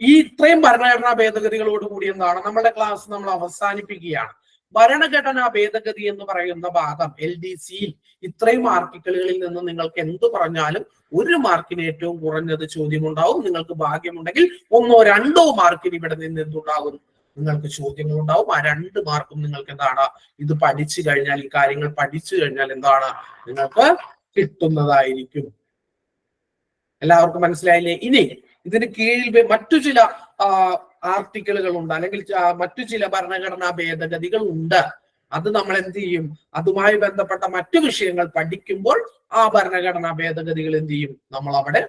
A: ഈ ഇത്രയും ഭരണഘടനാ ഭേദഗതികളോടുകൂടി എന്താണ് നമ്മുടെ ക്ലാസ് നമ്മൾ അവസാനിപ്പിക്കുകയാണ്. ഭരണഘടനാ ഭേദഗതി എന്ന് പറയുന്ന ഭാഗം LDCയിൽ ഇത്രയും ആർട്ടിക്കിളുകളിൽ നിന്ന് നിങ്ങൾക്ക് എന്ത് പറഞ്ഞാലും 1 മാർക്കിന് ഏറ്റവും കുറഞ്ഞത് ചോദ്യമുണ്ടാവും. നിങ്ങൾക്ക് ഭാഗ്യമുണ്ടെങ്കിൽ 1ഓ 2ഓ മാർക്കിന് ഇവിടെ നിന്ന് എന്തുണ്ടാകും? നിങ്ങൾക്ക് ചോദ്യങ്ങൾ ഉണ്ടാവും. ആ 2 മാർക്കും നിങ്ങൾക്ക് എന്താണ് ഇത് പഠിച്ചു കഴിഞ്ഞാൽ ഈ കാര്യങ്ങൾ പഠിച്ചു കഴിഞ്ഞാൽ എന്താണ് നിങ്ങൾക്ക് കിട്ടുന്നതായിരിക്കും. എല്ലാവർക്കും മനസ്സിലായില്ലേ? ഇനി ഇതിന് കീഴിൽ മറ്റു ചില ആർട്ടിക്കിളുകൾ ഉണ്ട് അല്ലെങ്കിൽ മറ്റു ചില ഭരണഘടനാ ഭേദഗതികൾ ഉണ്ട്. അത് നമ്മൾ എന്ത് ചെയ്യും? അതുമായി ബന്ധപ്പെട്ട മറ്റു വിഷയങ്ങൾ പഠിക്കുമ്പോൾ ആ ഭരണഘടനാ ഭേദഗതികൾ എന്ത് ചെയ്യും? നമ്മൾ അവിടെ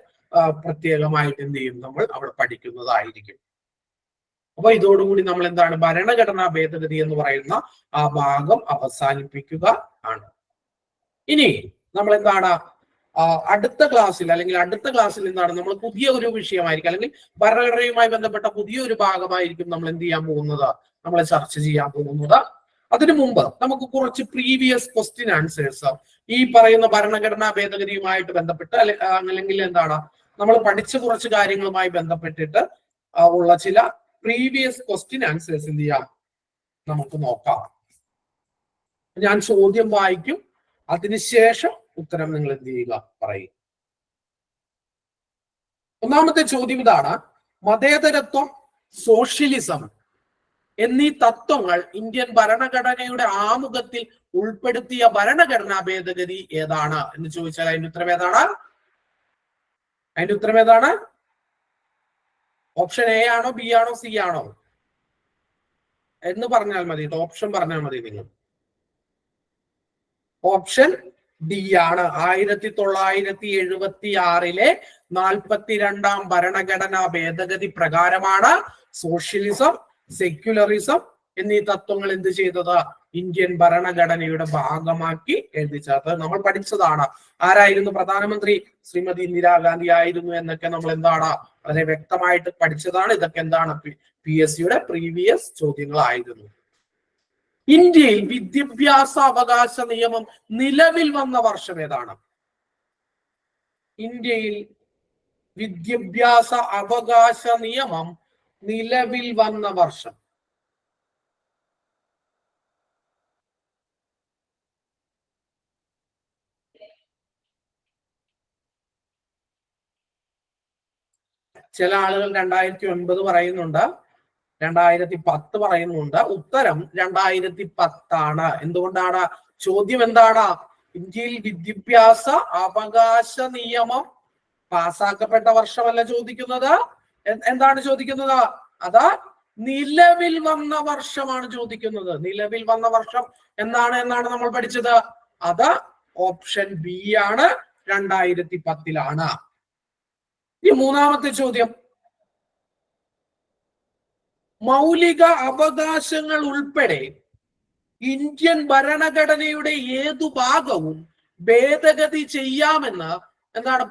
A: പ്രത്യേകമായിട്ട് എന്ത് ചെയ്യും? നമ്മൾ അവിടെ പഠിക്കുന്നതായിരിക്കും. അപ്പൊ ഇതോടുകൂടി നമ്മൾ എന്താണ് ഭരണഘടനാ ഭേദഗതി എന്ന് പറയുന്ന ആ ഭാഗം അവസാനിപ്പിക്കുക ആണ്. ഇനി നമ്മൾ എന്താണ് അടുത്ത ക്ലാസ്സിൽ എന്താണ് നമ്മൾ പുതിയ ഒരു വിഷയമായിരിക്കും അല്ലെങ്കിൽ ഭരണഘടനയുമായി ബന്ധപ്പെട്ട പുതിയൊരു ഭാഗമായിരിക്കും നമ്മൾ എന്ത് ചെയ്യാൻ പോകുന്നത്? നമ്മൾ ചർച്ച ചെയ്യാൻ പോകുന്നത്. അതിനു മുമ്പ് നമുക്ക് കുറച്ച് പ്രീവിയസ് ക്വസ്റ്റ്യൻ ആൻസേഴ്സ് ഈ പറയുന്ന ഭരണഘടനാ ഭേദഗതിയുമായിട്ട് ബന്ധപ്പെട്ട് അല്ലെങ്കിൽ എന്താണ് നമ്മൾ പഠിച്ച കുറച്ച് കാര്യങ്ങളുമായി ബന്ധപ്പെട്ടിട്ട് ഉള്ള ചില പ്രീവിയസ് ക്വസ്റ്റ്യൻ ആൻസേഴ്സ് എന്ത് ചെയ്യാം നമുക്ക് നോക്കാം. ഞാൻ ചോദ്യം വായിക്കും, അതിനുശേഷം ഉത്തരം നിങ്ങൾ എന്ത് ചെയ്യുക പറയും. ഒന്നാമത്തെ ചോദ്യം ഇതാണ്: മതേതരത്വം, സോഷ്യലിസം എന്നീ തത്വങ്ങൾ ഇന്ത്യൻ ഭരണഘടനയുടെ ആമുഖത്തിൽ ഉൾപ്പെടുത്തിയ ഭരണഘടനാ ഭേദഗതി ഏതാണ് എന്ന് ചോദിച്ചാൽ അതിന്റെ ഉത്തരം ഏതാണ്? ഓപ്ഷൻ എ ആണോ, ബി ആണോ, സി ആണോ എന്ന് പറഞ്ഞാൽ മതി. ഓപ്ഷൻ പറഞ്ഞാൽ മതി നിങ്ങൾ. ഓപ്ഷൻ ഡി ആണ്. 1976 42 ഭരണഘടനാ ഭേദഗതി പ്രകാരമാണ് സോഷ്യലിസം, സെക്യുലറിസം എന്നീ തത്വങ്ങൾ എന്ത് ചെയ്തത്? ഇന്ത്യൻ ഭരണഘടനയുടെ ഭാഗമാക്കി എഴുതി ചേർത്തത്. നമ്മൾ പഠിച്ചതാണ്. ആരായിരുന്നു പ്രധാനമന്ത്രി? ശ്രീമതി ഇന്ദിരാഗാന്ധി ആയിരുന്നു എന്നൊക്കെ നമ്മൾ എന്താണ് വളരെ വ്യക്തമായിട്ട് പഠിച്ചതാണ്. ഇതൊക്കെ എന്താണ് PSCയുടെ പ്രീവിയസ് ചോദ്യങ്ങളായിരുന്നു. ഇന്ത്യയിൽ വിദ്യാഭ്യാസ അവകാശ നിയമം നിലവിൽ വന്ന വർഷം ഏതാണ്? ഇന്ത്യയിൽ വിദ്യാഭ്യാസ അവകാശ നിയമം നിലവിൽ വന്ന വർഷം ചില ആളുകൾ 2009 പറയുന്നുണ്ട്, 2010 പറയുന്നുണ്ട്. ഉത്തരം 2010 ആണ്. എന്തുകൊണ്ടാണ്? ചോദ്യം എന്താണ്? ഇന്ത്യയിൽ വിദ്യാഭ്യാസ അവകാശ നിയമം പാസാക്കപ്പെട്ട വർഷമല്ല ചോദിക്കുന്നത്. എന്താണ് ചോദിക്കുന്നത്? അത് നിലവിൽ വന്ന വർഷമാണ് ചോദിക്കുന്നത്. നിലവിൽ വന്ന വർഷം എന്നാണ് നമ്മൾ പഠിച്ചത്. അത് ഓപ്ഷൻ ബി ആണ്, 2010 ഈ മൂന്നാമത്തെ ചോദ്യം: മൗലിക അവകാശങ്ങൾ ഉൾപ്പെടെ ഇന്ത്യൻ ഭരണഘടനയുടെ ഏതു ഭാഗവും ഭേദഗതി ചെയ്യാമെന്ന്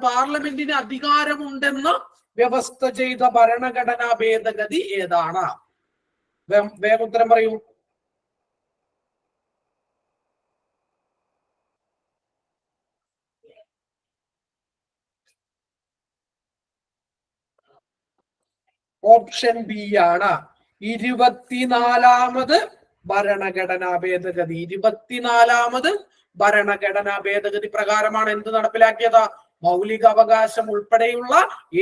A: പാർലമെന്റിന് അധികാരമുണ്ടെന്ന് വ്യവസ്ഥ ചെയ്ത ഭരണഘടനാ ഭേദഗതി ഏതാണ്? വേഗം ഉത്തരം പറയൂ. ഓപ്ഷൻ ബി ആണ്. 24ാമത് ഭരണഘടനാ ഭേദഗതി. 24ാമത് ഭരണഘടനാ ഭേദഗതി പ്രകാരമാണ് എന്ത് നടപ്പിലാക്കിയത്? മൗലിക അവകാശം ഉൾപ്പെടെയുള്ള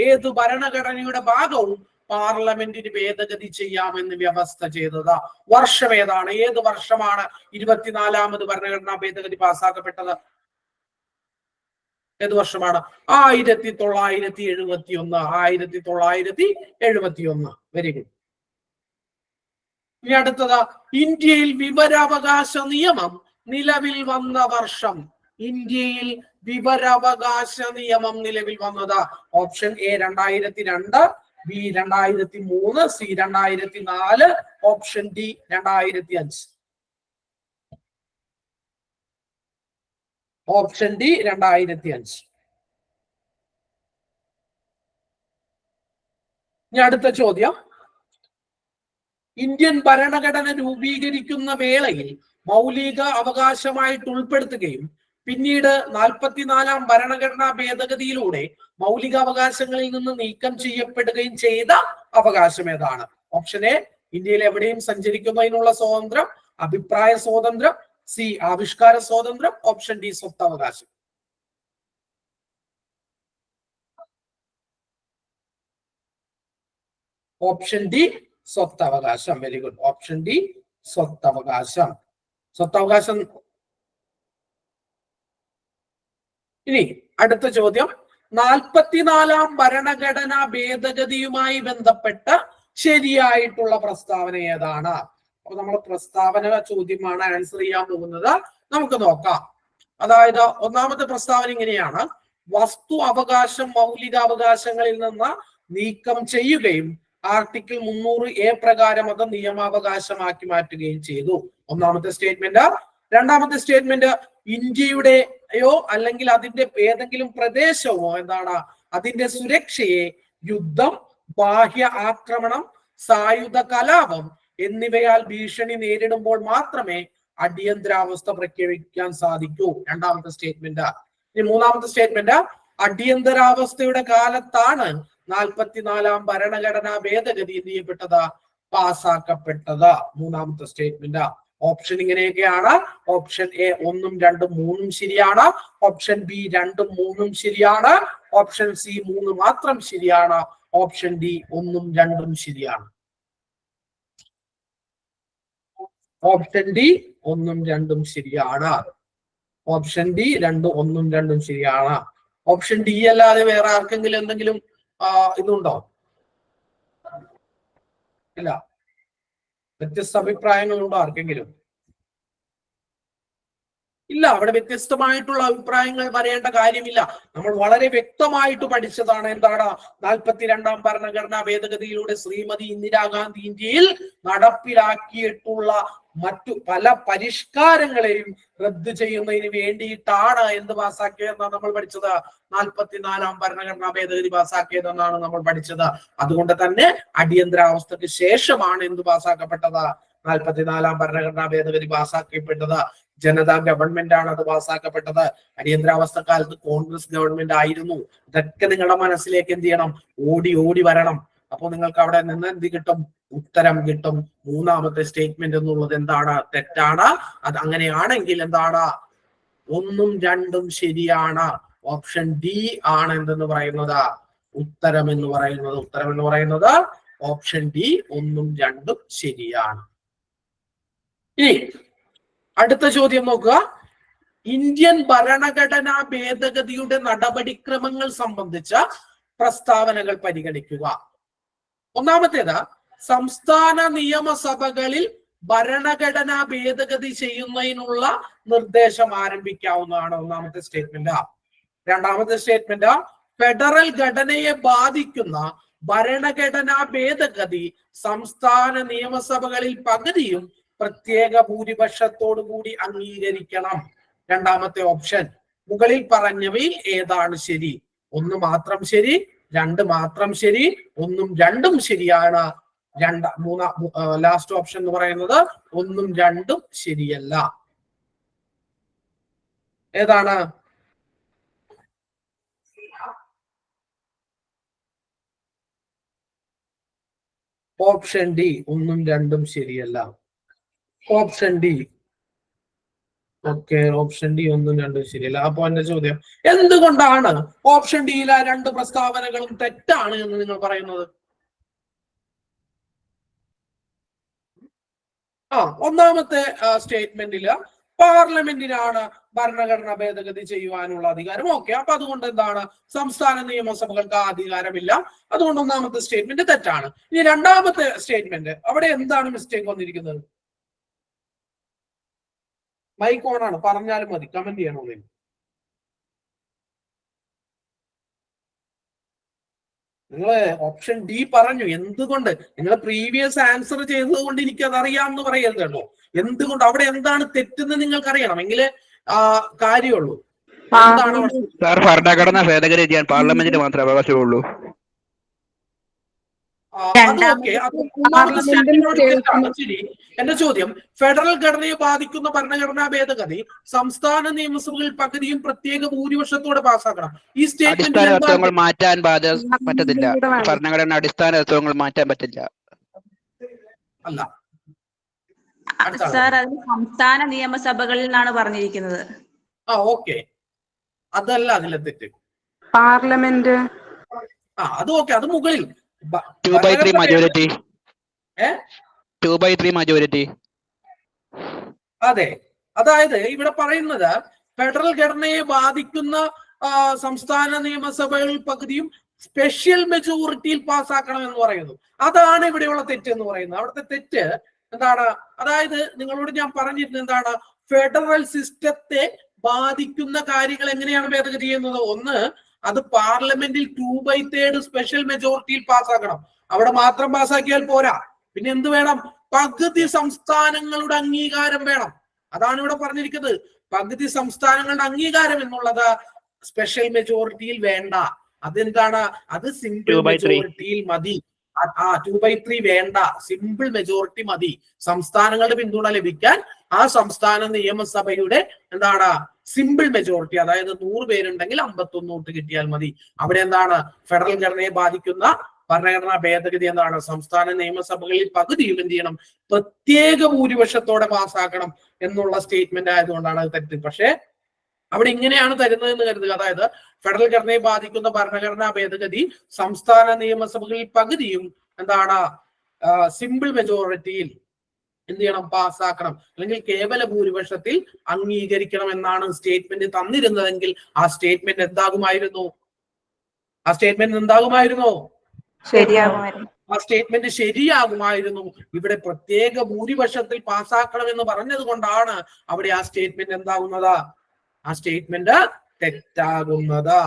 A: ഏത് ഭരണഘടനയുടെ ഭാഗവും പാർലമെന്റിന് ഭേദഗതി ചെയ്യാമെന്ന് വ്യവസ്ഥ ചെയ്തത്. വർഷം ഏതാണ്? ഏത് വർഷമാണ് 24ാമത് ഭരണഘടനാ ഭേദഗതി പാസ്സാക്കപ്പെട്ടത്? ഏത് വർഷമാണ്? 1971. 1971. Very good. ഇനി അടുത്തത്: ഇന്ത്യയിൽ വിവരാവകാശ നിയമം നിലവിൽ വന്ന വർഷം. ഇന്ത്യയിൽ വിവരാവകാശ നിയമം നിലവിൽ വന്നത് option A 2002, B 2003, C 2004, option D 2005. Option D 2005. ഇനി അടുത്ത ചോദ്യം: ഇന്ത്യൻ ഭരണഘടന രൂപീകരിക്കുന്ന വേളയിൽ മൗലിക അവകാശമായിട്ട് ഉൾപ്പെടുത്തുകയും പിന്നീട് 44ാം ഭരണഘടനാ ഭേദഗതിയിലൂടെ മൗലികാവകാശങ്ങളിൽ നിന്ന് നീക്കം ചെയ്യപ്പെടുകയും ചെയ്ത അവകാശം ഏതാണ്? ഓപ്ഷൻ എ ഇന്ത്യയിൽ എവിടെയും സഞ്ചരിക്കുന്നതിനുള്ള സ്വാതന്ത്ര്യം, അഭിപ്രായ സ്വാതന്ത്ര്യം, സി ആവിഷ്കാര സ്വാതന്ത്ര്യം, ഓപ്ഷൻ ഡി സ്വത്തവകാശം. ഓപ്ഷൻ ഡി സ്വത്തവകാശം. Very good. ഓപ്ഷൻ ഡി സ്വത്തവകാശം. സ്വത്തവകാശം. ഇനി അടുത്ത ചോദ്യം: 44ാം ഭരണഘടനാ ഭേദഗതിയുമായി ബന്ധപ്പെട്ട ശരിയായിട്ടുള്ള പ്രസ്താവന ഏതാണ്? അപ്പൊ നമ്മൾ പ്രസ്താവന ചോദ്യമാണ് ആൻസർ ചെയ്യാൻ പോകുന്നത്. നമുക്ക് നോക്കാം. അതായത് ഒന്നാമത്തെ പ്രസ്താവന ഇങ്ങനെയാണ്: വസ്തു അവകാശം മൗലികാവകാശങ്ങളിൽ നിന്ന് നീക്കം ചെയ്യുകയും ആർട്ടിക്കിൾ 300A പ്രകാരം അത് നിയമാവകാശമാക്കി മാറ്റുകയും ചെയ്തു. ഒന്നാമത്തെ സ്റ്റേറ്റ്മെന്റ്. രണ്ടാമത്തെ സ്റ്റേറ്റ്മെന്റ്: ഇന്ത്യയുടെയോ അല്ലെങ്കിൽ അതിന്റെ ഏതെങ്കിലും പ്രദേശമോ അതിന്റെ സുരക്ഷയെ യുദ്ധം, ബാഹ്യ ആക്രമണം, സായുധ കലാപം എന്നിവയാൽ ഭീഷണി നേരിടുമ്പോൾ മാത്രമേ അടിയന്തരാവസ്ഥ പ്രഖ്യാപിക്കാൻ സാധിക്കൂ. രണ്ടാമത്തെ സ്റ്റേറ്റ്മെന്റ്. ഇനി മൂന്നാമത്തെ സ്റ്റേറ്റ്മെന്റ്, അടിയന്തരാവസ്ഥയുടെ കാലത്താണ് 44ാം ഭരണഘടനാ ഭേദഗതി എന്ത് ചെയ്യപ്പെട്ടത്, പാസ്സാക്കപ്പെട്ടത്. മൂന്നാമത്തെ സ്റ്റേറ്റ്മെന്റ്. ഓപ്ഷൻ ഇങ്ങനെയൊക്കെയാണ്. ഓപ്ഷൻ എ 1, 2, 3 ശരിയാണ്. ഓപ്ഷൻ ബി 2, 3 ശരിയാണ്. ഓപ്ഷൻ സി 3 മാത്രം ശരിയാണ്. ഓപ്ഷൻ ഡി 1, 2 ശരിയാണ്. ഓപ്ഷൻ ഡി 1, 2 ശരിയാണ്. ഓപ്ഷൻ ഡി 2, 1, 2 ശരിയാണ്. ഓപ്ഷൻ ഡി അല്ലാതെ വേറെ ആർക്കെങ്കിലും എന്തെങ്കിലും ഇതുണ്ടോ? ഇല്ല. വ്യത്യസ്ത അഭിപ്രായങ്ങളുണ്ടോ ആർക്കെങ്കിലും? ഇല്ല. അവിടെ വ്യത്യസ്തമായിട്ടുള്ള അഭിപ്രായങ്ങൾ വരേണ്ട കാര്യമില്ല. നമ്മൾ വളരെ വ്യക്തമായിട്ട് പഠിച്ചതാണ്. എന്താണ് 42ാം ഭരണഘടനാ ഭേദഗതിയിലൂടെ ശ്രീമതി ഇന്ദിരാഗാന്ധി ഇന്ത്യയിൽ നടപ്പിലാക്കിയിട്ടുള്ള മറ്റു പല പരിഷ്കാരങ്ങളെയും റദ്ദു ചെയ്യുന്നതിന് വേണ്ടിയിട്ടാണ് എന്ത് പാസ്സാക്കിയതെന്നാണ് നമ്മൾ പഠിച്ചത്. 44ാം ഭരണഘടനാ ഭേദഗതി പാസ്സാക്കിയതെന്നാണ് നമ്മൾ പഠിച്ചത്. അതുകൊണ്ട് തന്നെ അടിയന്തരാവസ്ഥക്ക് ശേഷമാണ് എന്ത് പാസ്സാക്കപ്പെട്ടത്, 44ാം ഭരണഘടനാ ഭേദഗതി പാസ്സാക്കപ്പെട്ടത്. ജനതാ ഗവൺമെന്റ് ആണ് അത് പാസ്സാക്കപ്പെട്ടത്. അടിയന്തരാവസ്ഥ കാലത്ത് കോൺഗ്രസ് ഗവൺമെന്റ് ആയിരുന്നു. ഇതൊക്കെ നിങ്ങളുടെ മനസ്സിലേക്ക് എന്ത് ചെയ്യണം, ഓടി ഓടി വരണം. അപ്പൊ നിങ്ങൾക്ക് അവിടെ നിന്ന് എന്ത് കിട്ടും, ഉത്തരം കിട്ടും. മൂന്നാമത്തെ സ്റ്റേറ്റ്മെന്റ് എന്നുള്ളത് എന്താണ്, തെറ്റാണ്. അത് അങ്ങനെയാണെങ്കിൽ എന്താണ്, 1ഉം 2ഉം ശരിയാണ്. ഓപ്ഷൻ ഡി ആണ് എന്തെന്ന് പറയുന്നത്, ഉത്തരം എന്ന് പറയുന്നത്. ഉത്തരം എന്ന് പറയുന്നത് ഓപ്ഷൻ ഡി 1ഉം 2ഉം ശരിയാണ്. ഇനി അടുത്ത ചോദ്യം നോക്കുക. ഇന്ത്യൻ ഭരണഘടനാ ഭേദഗതിയുടെ നടപടിക്രമങ്ങൾ സംബന്ധിച്ച പ്രസ്താവനകൾ പരിഗണിക്കുക. ഒന്നാമത്തേത്, സംസ്ഥാന നിയമസഭകളിൽ ഭരണഘടനാ ഭേദഗതി ചെയ്യുന്നതിനുള്ള നിർദ്ദേശം ആരംഭിക്കാവുന്നതാണ്. ഒന്നാമത്തെ സ്റ്റേറ്റ്മെന്റ്. രണ്ടാമത്തെ സ്റ്റേറ്റ്മെന്റ്, ഫെഡറൽ ഘടനയെ ബാധിക്കുന്ന ഭരണഘടനാ ഭേദഗതി സംസ്ഥാന നിയമസഭകളിൽ പകുതിയും പ്രത്യേക ഭൂരിപക്ഷത്തോടു കൂടി അംഗീകരിക്കണം. രണ്ടാമത്തെ ഓപ്ഷൻ. മുകളിൽ പറഞ്ഞവയിൽ ഏതാണ് ശരി? 1 മാത്രം ശരി, 2 മാത്രം ശരി, 1ഉം 2ഉം ശരിയാണ്. ലാസ്റ്റ് ഓപ്ഷൻ എന്ന് പറയുന്നത് 1ഉം 2ഉം ശരിയല്ല. ഏതാണ്? ഓപ്ഷൻ ഡി 1ഉം 2ഉം ശരിയല്ല. Option D. Okay, option D 1ഉം 2ഉം ശരിയല്ല. അപ്പൊ എന്റെ ചോദ്യം, എന്തുകൊണ്ടാണ് ഓപ്ഷൻ ഡിയിലെ 2 പ്രസ്താവനകളും തെറ്റാണ് എന്ന് നിങ്ങൾ പറയുന്നത്? ഒന്നാമത്തെ സ്റ്റേറ്റ്മെന്റില് പാർലമെന്റിനാണ് ഭരണഘടനാ ഭേദഗതി ചെയ്യുവാനുള്ള അധികാരം. ഓക്കെ, അപ്പൊ അതുകൊണ്ട് എന്താണ്, സംസ്ഥാന നിയമസഭകൾക്ക് ആ അധികാരമില്ല. അതുകൊണ്ട് ഒന്നാമത്തെ സ്റ്റേറ്റ്മെന്റ് തെറ്റാണ്. ഇനി രണ്ടാമത്തെ സ്റ്റേറ്റ്മെന്റ്, അവിടെ എന്താണ് മിസ്റ്റേക്ക് വന്നിരിക്കുന്നത്? മൈക്ക് ഓൺ ആണ്, പറഞ്ഞാലും മതി, കമന്റ് ചെയ്യണമെന്നില്ല. നിങ്ങള് ഓപ്ഷൻ ഡി പറഞ്ഞു. എന്തുകൊണ്ട്? നിങ്ങൾ പ്രീവിയസ് ആൻസർ ചെയ്തത് കൊണ്ട് എനിക്കത് അറിയാമെന്ന് പറയരുത് കേട്ടോ. എന്തുകൊണ്ട്, അവിടെ എന്താണ് തെറ്റെന്ന് നിങ്ങൾക്ക് അറിയണം, എങ്കിലേ കാര്യമുള്ളൂ. എന്താണ്
E: സാർ, ഭരണഘടന ഭേദഗതി ചെയ്യാൻ പാർലമെന്റിന് മാത്രമേ അവകാശമുള്ളൂ.
A: ശരി. എന്റെ ചോദ്യം, ഫെഡറൽ ഘടനയെ ബാധിക്കുന്ന ഭരണഘടനാ ഭേദഗതി സംസ്ഥാന നിയമസഭകളിൽ പകുതിയും പ്രത്യേക ഭൂരിപക്ഷത്തോടെ പാസ്സാക്കണം. ഈ
E: അടിസ്ഥാന തത്വങ്ങൾ മാറ്റാൻ പറ്റത്തില്ല. ഭരണഘടന അടിസ്ഥാന തത്വങ്ങൾ മാറ്റാൻ പറ്റില്ല.
A: അല്ല
F: സാർ, അത് സംസ്ഥാന നിയമസഭകളിൽ നിന്നാണ് പറഞ്ഞിരിക്കുന്നത്.
A: ഓക്കെ, അതല്ല അതിലെ തെറ്റ്.
C: പാർലമെന്റ്.
A: അത് ഓക്കെ, അത് മുകളിൽ
E: 2/3 majority. 2/3 majority.
A: അതെ, അതായത് ഇവിടെ പറയുന്നത് ഫെഡറൽ ഘടനയെ ബാധിക്കുന്ന സംസ്ഥാന നിയമസഭകളിൽ പകുതിയും സ്പെഷ്യൽ മെജോറിറ്റിയിൽ പാസ്സാക്കണം എന്ന് പറയുന്നു. അതാണ് ഇവിടെയുള്ള തെറ്റ് എന്ന് പറയുന്നത്. അവിടുത്തെ തെറ്റ് എന്താണ്? അതായത് നിങ്ങളോട് ഞാൻ പറഞ്ഞിരുന്നത് എന്താണ്, ഫെഡറൽ സിസ്റ്റത്തെ ബാധിക്കുന്ന കാര്യങ്ങൾ എങ്ങനെയാണ് ഭേദഗതി ചെയ്യുന്നത്? ഒന്ന്, അത് പാർലമെന്റിൽ 2/3 സ്പെഷ്യൽ മെജോറിറ്റിയിൽ പാസ്സാക്കണം. അവിടെ മാത്രം പാസ്സാക്കിയാൽ പോരാ, പിന്നെ എന്ത് വേണം? പകുതി സംസ്ഥാനങ്ങളുടെ അംഗീകാരം വേണം. അതാണ് ഇവിടെ പറഞ്ഞിരിക്കുന്നത്. പകുതി സംസ്ഥാനങ്ങളുടെ അംഗീകാരം എന്നുള്ളത് സ്പെഷ്യൽ മെജോറിറ്റിയിൽ വേണ്ട. അതെന്താണ്? അത് സിംപിൾ മെജോറിറ്റിയിൽ മതി. 2/3 വേണ്ട, സിമ്പിൾ മെജോറിറ്റി മതി സംസ്ഥാനങ്ങളുടെ പിന്തുണ ലഭിക്കാൻ. ആ സംസ്ഥാന നിയമസഭയുടെ എന്താണ് സിമ്പിൾ മെജോറിറ്റി, അതായത് 100 പേരുണ്ടെങ്കിൽ 51 വോട്ട് കിട്ടിയാൽ മതി. അവിടെ എന്താണ് ഫെഡറൽ ഘടനയെ ബാധിക്കുന്ന ഭരണഘടനാ ഭേദഗതി എന്താണ് സംസ്ഥാന നിയമസഭകളിൽ പകുതിയും എന്ത് ചെയ്യണം, പ്രത്യേക ഭൂരിപക്ഷത്തോടെ പാസ്സാക്കണം എന്നുള്ള സ്റ്റേറ്റ്മെന്റ് ആയതുകൊണ്ടാണ് അത് തെറ്റ്. പക്ഷേ അവിടെ ഇങ്ങനെയാണ് തരുന്നതെന്ന് കരുതുക, അതായത് ഫെഡറൽ ഘടനയെ ബാധിക്കുന്ന ഭരണഘടനാ ഭേദഗതി സംസ്ഥാന നിയമസഭകളിൽ പകുതിയും എന്താണ് സിമ്പിൾ മെജോറിറ്റിയിൽ എന്ത് ചെയ്യണം, പാസ്സാക്കണം, അല്ലെങ്കിൽ കേവല ഭൂരിപക്ഷത്തിൽ അംഗീകരിക്കണം എന്നാണ് സ്റ്റേറ്റ്മെന്റ് തന്നിരുന്നതെങ്കിൽ ആ സ്റ്റേറ്റ്മെന്റ് എന്താകുമായിരുന്നു?
C: ശരിയാകുമായിരുന്നു.
A: ആ സ്റ്റേറ്റ്മെന്റ് ശരിയാകുമായിരുന്നു. ഇവിടെ പ്രത്യേക ഭൂരിപക്ഷത്തിൽ പാസ്സാക്കണം എന്ന് പറഞ്ഞത് കൊണ്ടാണ് അവിടെ ആ സ്റ്റേറ്റ്മെന്റ് എന്താകുന്നത്? ആ സ്റ്റേറ്റ്മെന്റ് തെറ്റാകുന്നത്.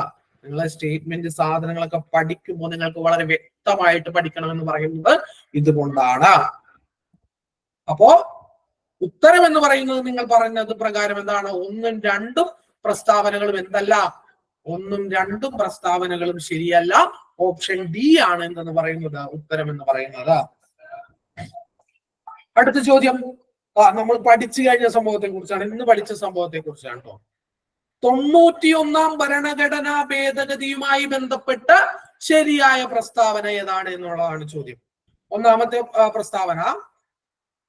A: നിങ്ങളെ സ്റ്റേറ്റ്മെന്റ് സാധനങ്ങളൊക്കെ പഠിക്കുമ്പോൾ നിങ്ങൾക്ക് വളരെ വ്യക്തമായിട്ട് പഠിക്കണമെന്ന് പറയുന്നത് ഇതുകൊണ്ടാണ്. അപ്പോ ഉത്തരം എന്ന് പറയുന്നത് നിങ്ങൾ പറയുന്നത് പ്രകാരം എന്താണ്? 1ഉം 2ഉം പ്രസ്താവനകളും എന്തല്ല? 1ഉം 2ഉം പ്രസ്താവനകളും ശരിയല്ല. ഓപ്ഷൻ ഡി ആണ് എന്തെന്ന് പറയുന്നത് ഉത്തരം എന്ന് പറയുന്നത്. അടുത്ത ചോദ്യം നമ്മൾ പഠിച്ചു കഴിഞ്ഞ സംഭവത്തെ കുറിച്ചാണ്, ഇന്ന് പഠിച്ച സംഭവത്തെ കുറിച്ചാണ് കേട്ടോ. 91ാം ഭരണഘടനാ ഭേദഗതിയുമായി ബന്ധപ്പെട്ട് ശരിയായ പ്രസ്താവന ഏതാണ് എന്നുള്ളതാണ് ചോദ്യം. ഒന്നാമത്തെ പ്രസ്താവന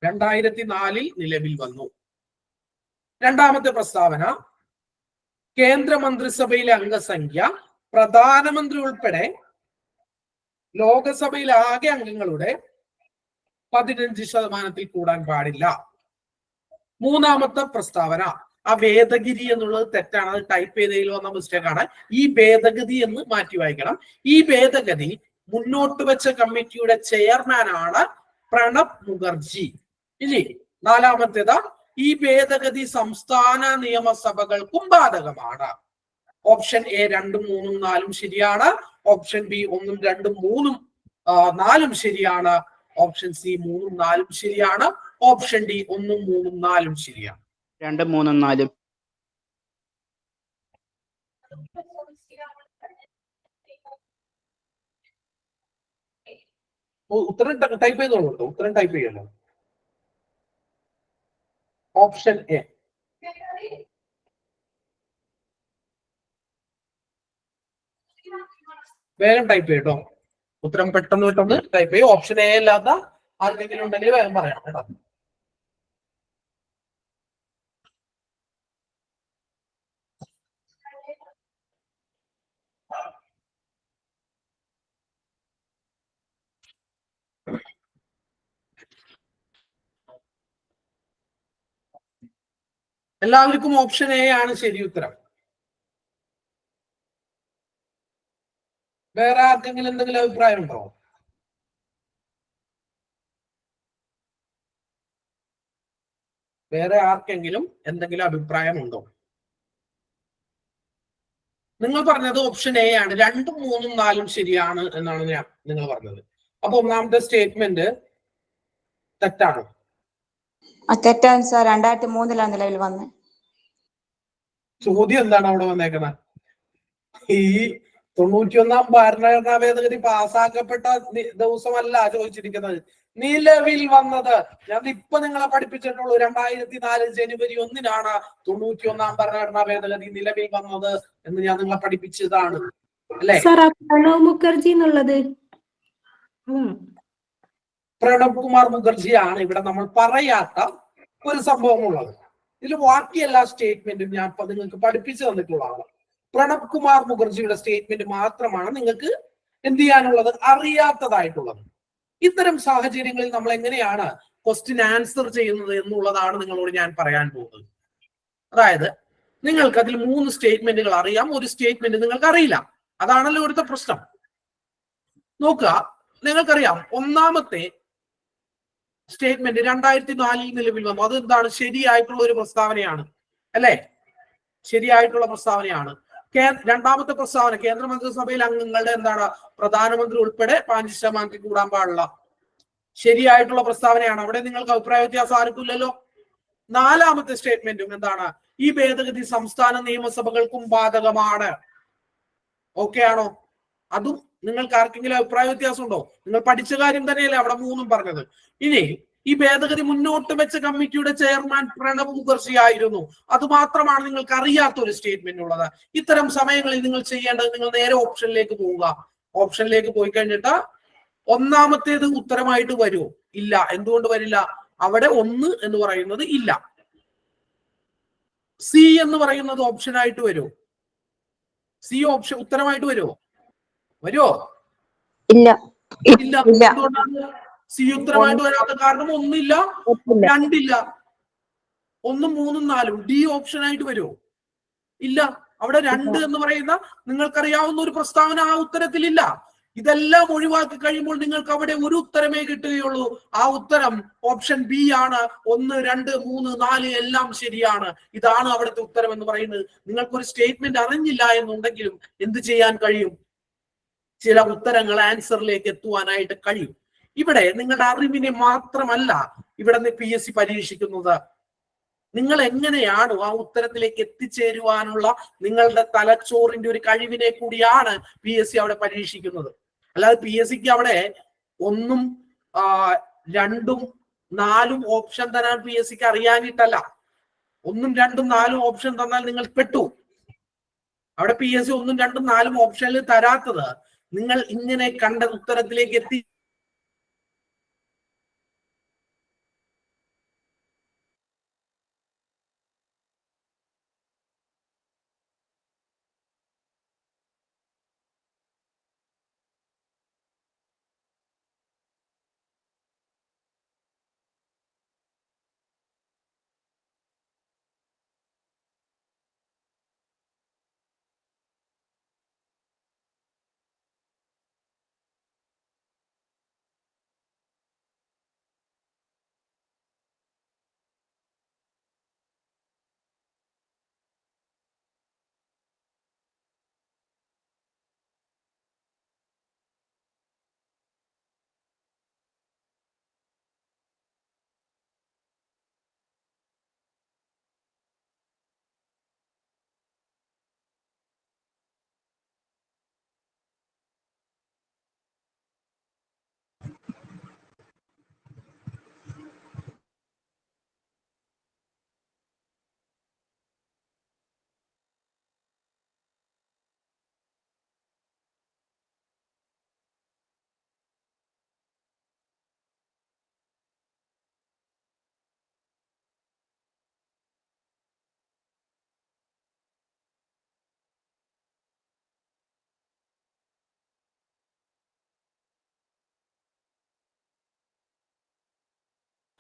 A: 2004 നിലവിൽ വന്നു. രണ്ടാമത്തെ പ്രസ്താവന കേന്ദ്ര മന്ത്രിസഭയിലെ അംഗസംഖ്യ പ്രധാനമന്ത്രി ഉൾപ്പെടെ ലോകസഭയിലെ ആകെ അംഗങ്ങളുടെ 15% കൂടാൻ പാടില്ല. മൂന്നാമത്തെ പ്രസ്താവന ആ ഭേദഗതി എന്നുള്ളത് തെറ്റാണ്, അത് ടൈപ്പ് ചെയ്തതിൽ വന്ന മിസ്റ്റേക്ക് ആണ്. ഈ ഭേദഗതി എന്ന് മാറ്റി വായിക്കണം. ഈ ഭേദഗതി മുന്നോട്ട് വെച്ച കമ്മിറ്റിയുടെ ചെയർമാനാണ് പ്രണബ് മുഖർജി. ഇനി നാലാമത്തേത് ഈ ഭേദഗതി സംസ്ഥാന നിയമസഭകൾക്കും ബാധകമാണ്. ഓപ്ഷൻ എ 2ഉം 3ഉം 4ഉം ശരിയാണ്. ഓപ്ഷൻ ബി 1ഉം 2ഉം 3ഉം 4ഉം ശരിയാണ്. ഓപ്ഷൻ സി 3ഉം 4ഉം ശരിയാണ്. ഓപ്ഷൻ ഡി 1ഉം 3ഉം 4ഉം ശരിയാണ്.
E: 2, 3, 4.
A: ഉത്തരം ടൈപ്പ് ചെയ്തോളൂ. ഉത്തരം ടൈപ്പ് ചെയ്യല്ലോ. Option A. വേഗം ടൈപ്പ് ചെയ്യട്ടോ. ഉത്തരം പെട്ടെന്ന് ടൈപ്പ് ചെയ്യും. ഓപ്ഷൻ എ അല്ലാത്ത ആർക്കെങ്കിലും ഉണ്ടെങ്കിൽ വേഗം പറയണം കേട്ടോ. എല്ലാവർക്കും ഓപ്ഷൻ എ ആണ് ശരി ഉത്തരം. വേറെ ആർക്കെങ്കിലും എന്തെങ്കിലും അഭിപ്രായം ഉണ്ടോ? വേറെ ആർക്കെങ്കിലും എന്തെങ്കിലും അഭിപ്രായം ഉണ്ടോ? നിങ്ങൾ പറഞ്ഞത് ഓപ്ഷൻ എ ആണ്. 2ഉം 3ഉം 4ഉം ശരിയാണ് എന്നാണ് നിങ്ങൾ പറഞ്ഞത്. അപ്പൊ ഒന്നാമത്തെ സ്റ്റേറ്റ്മെന്റ് തെറ്റാണോ?
G: തെറ്റാണ് സാർ. 2003 നിലവിൽ വന്നത്.
A: ചോദ്യം എന്താണ് അവിടെ വന്നേക്കുന്നത്? ഈ 91ാം ഭരണഘടനാ ഭേദഗതി പാസ്സാക്കപ്പെട്ട ദിവസമല്ല ചോദിച്ചിരിക്കുന്നത്, നിലവിൽ വന്നത്. ഞാൻ ഇപ്പൊ നിങ്ങളെ പഠിപ്പിച്ചിട്ടുള്ളൂ. 2004 ജനുവരി 1-നാണ് 91ാം ഭരണഘടനാ ഭേദഗതി നിലവിൽ വന്നത് എന്ന് ഞാൻ നിങ്ങളെ പഠിപ്പിച്ചതാണ് അല്ലെ?
H: പ്രണബ് മുഖർജി എന്നുള്ളത്
A: പ്രണബ് കുമാർ മുഖർജിയാണ് ഇവിടെ നമ്മൾ പറയാത്ത ഒരു സംഭവം ഉള്ളത്. ഇതിൽ ബാക്കി എല്ലാ സ്റ്റേറ്റ്മെന്റും ഞാൻ നിങ്ങൾക്ക് പഠിപ്പിച്ചു തന്നിട്ടുള്ളതാണ്. പ്രണബ് കുമാർ മുഖർജിയുടെ സ്റ്റേറ്റ്മെന്റ് മാത്രമാണ് നിങ്ങൾക്ക് എന്ത് ചെയ്യാനുള്ളത്, അറിയാത്തതായിട്ടുള്ളത്. ഇത്തരം സാഹചര്യങ്ങളിൽ നമ്മൾ എങ്ങനെയാണ് ക്വസ്റ്റ്യൻ ആൻസർ ചെയ്യുന്നത് എന്നുള്ളതാണ് നിങ്ങളോട് ഞാൻ പറയാൻ പോകുന്നത്. അതായത് നിങ്ങൾക്ക് അതിൽ 3 സ്റ്റേറ്റ്മെന്റുകൾ അറിയാം, ഒരു സ്റ്റേറ്റ്മെന്റ് നിങ്ങൾക്ക് അറിയില്ല. അതാണല്ലോ ഇവിടുത്തെ പ്രശ്നം. നോക്കുക, നിങ്ങൾക്കറിയാം ഒന്നാമത്തെ സ്റ്റേറ്റ്മെന്റ് 2004 നിലവിൽ വന്നു. അത് എന്താണ്? ശരിയായിട്ടുള്ള ഒരു പ്രസ്താവനയാണ് അല്ലെ? ശരിയായിട്ടുള്ള പ്രസ്താവനയാണ്. രണ്ടാമത്തെ പ്രസ്താവന കേന്ദ്രമന്ത്രിസഭയിലെ അംഗങ്ങളുടെ എന്താണ്? പ്രധാനമന്ത്രി ഉൾപ്പെടെ 5% കൂടാൻ പാടില്ല. ശരിയായിട്ടുള്ള പ്രസ്താവനയാണ്. അവിടെ നിങ്ങൾക്ക് അഭിപ്രായ വ്യത്യാസം ആർക്കില്ലല്ലോ. നാലാമത്തെ സ്റ്റേറ്റ്മെന്റും എന്താണ്? ഈ ഭേദഗതി സംസ്ഥാന നിയമസഭകൾക്കും ബാധകമാണ്. ഓക്കെ ആണോ? അതും നിങ്ങൾക്ക് ആർക്കെങ്കിലും അഭിപ്രായ വ്യത്യാസം ഉണ്ടോ? നിങ്ങൾ പഠിച്ച കാര്യം തന്നെയല്ലേ അവിടെ 3 പറഞ്ഞത്. ഇനി ഈ ഭേദഗതി മുന്നോട്ട് വെച്ച കമ്മിറ്റിയുടെ ചെയർമാൻ പ്രണബ് മുഖർജി ആയിരുന്നു. അത് മാത്രമാണ് നിങ്ങൾക്ക് അറിയാത്ത ഒരു സ്റ്റേറ്റ്മെന്റ് ഉള്ളത്. ഇത്തരം സമയങ്ങളിൽ നിങ്ങൾ ചെയ്യേണ്ടത്, നിങ്ങൾ നേരെ ഓപ്ഷനിലേക്ക് പോവുക. ഓപ്ഷനിലേക്ക് പോയി കഴിഞ്ഞിട്ട് ഒന്നാമത്തേത് ഉത്തരമായിട്ട് വരുമോ? ഇല്ല. എന്തുകൊണ്ട് വരില്ല? അവിടെ 1 എന്ന് പറയുന്നത് ഇല്ല. സി എന്ന് പറയുന്നത് ഓപ്ഷൻ ആയിട്ട് വരുമോ? സി ഓപ്ഷൻ ഉത്തരമായിട്ട് വരുമോ?
G: ഇല്ല.
A: ഇല്ല. എന്തുകൊണ്ടാണ് സി ഉത്തരമായിട്ട് വരാത്ത കാരണം? 1 ഇല്ല, 2 ഇല്ല, 1, 3, 4. ഡി ഓപ്ഷൻ ആയിട്ട് വരുമോ? ഇല്ല. അവിടെ 2 എന്ന് പറയുന്ന നിങ്ങൾക്കറിയാവുന്ന ഒരു പ്രസ്താവന ആ ഉത്തരത്തിലില്ല. ഇതെല്ലാം ഒഴിവാക്കി കഴിയുമ്പോൾ നിങ്ങൾക്ക് അവിടെ ഒരു ഉത്തരമേ കിട്ടുകയുള്ളൂ. ആ ഉത്തരം ഓപ്ഷൻ ബി ആണ്. 1, 2, 3, 4 എല്ലാം ശരിയാണ്. ഇതാണ് അവിടുത്തെ ഉത്തരം എന്ന് പറയുന്നത്. നിങ്ങൾക്കൊരു സ്റ്റേറ്റ്മെന്റ് അറിഞ്ഞില്ല എന്നുണ്ടെങ്കിലും എന്ത് ചെയ്യാൻ കഴിയും? ചില ഉത്തരങ്ങൾ ആൻസറിലേക്ക് എത്തുവാനായിട്ട് കഴിയും. ഇവിടെ നിങ്ങളുടെ അറിവിനെ മാത്രമല്ല ഇവിടെ PSC പരീക്ഷിക്കുന്നത്. നിങ്ങൾ എങ്ങനെയാണ് ആ ഉത്തരത്തിലേക്ക് എത്തിച്ചേരുവാനുള്ള നിങ്ങളുടെ തലച്ചോറിന്റെ ഒരു കഴിവിനെ കൂടിയാണ് PSC അവിടെ പരീക്ഷിക്കുന്നത്. അല്ലാതെ PSCക്ക് അവിടെ 1, 2, 4 ഓപ്ഷൻ തരാൻ PSCക്ക് അറിയാനിട്ടല്ല. 1, 2, 4 ഓപ്ഷൻ തന്നാൽ നിങ്ങൾ പെട്ടു. അവിടെ PSC 1, 2, 4 ഓപ്ഷനിൽ തരാത്തത് നിങ്ങൾ ഇങ്ങനെ കണ്ട ഉത്തരത്തിലേക്ക് എത്തി.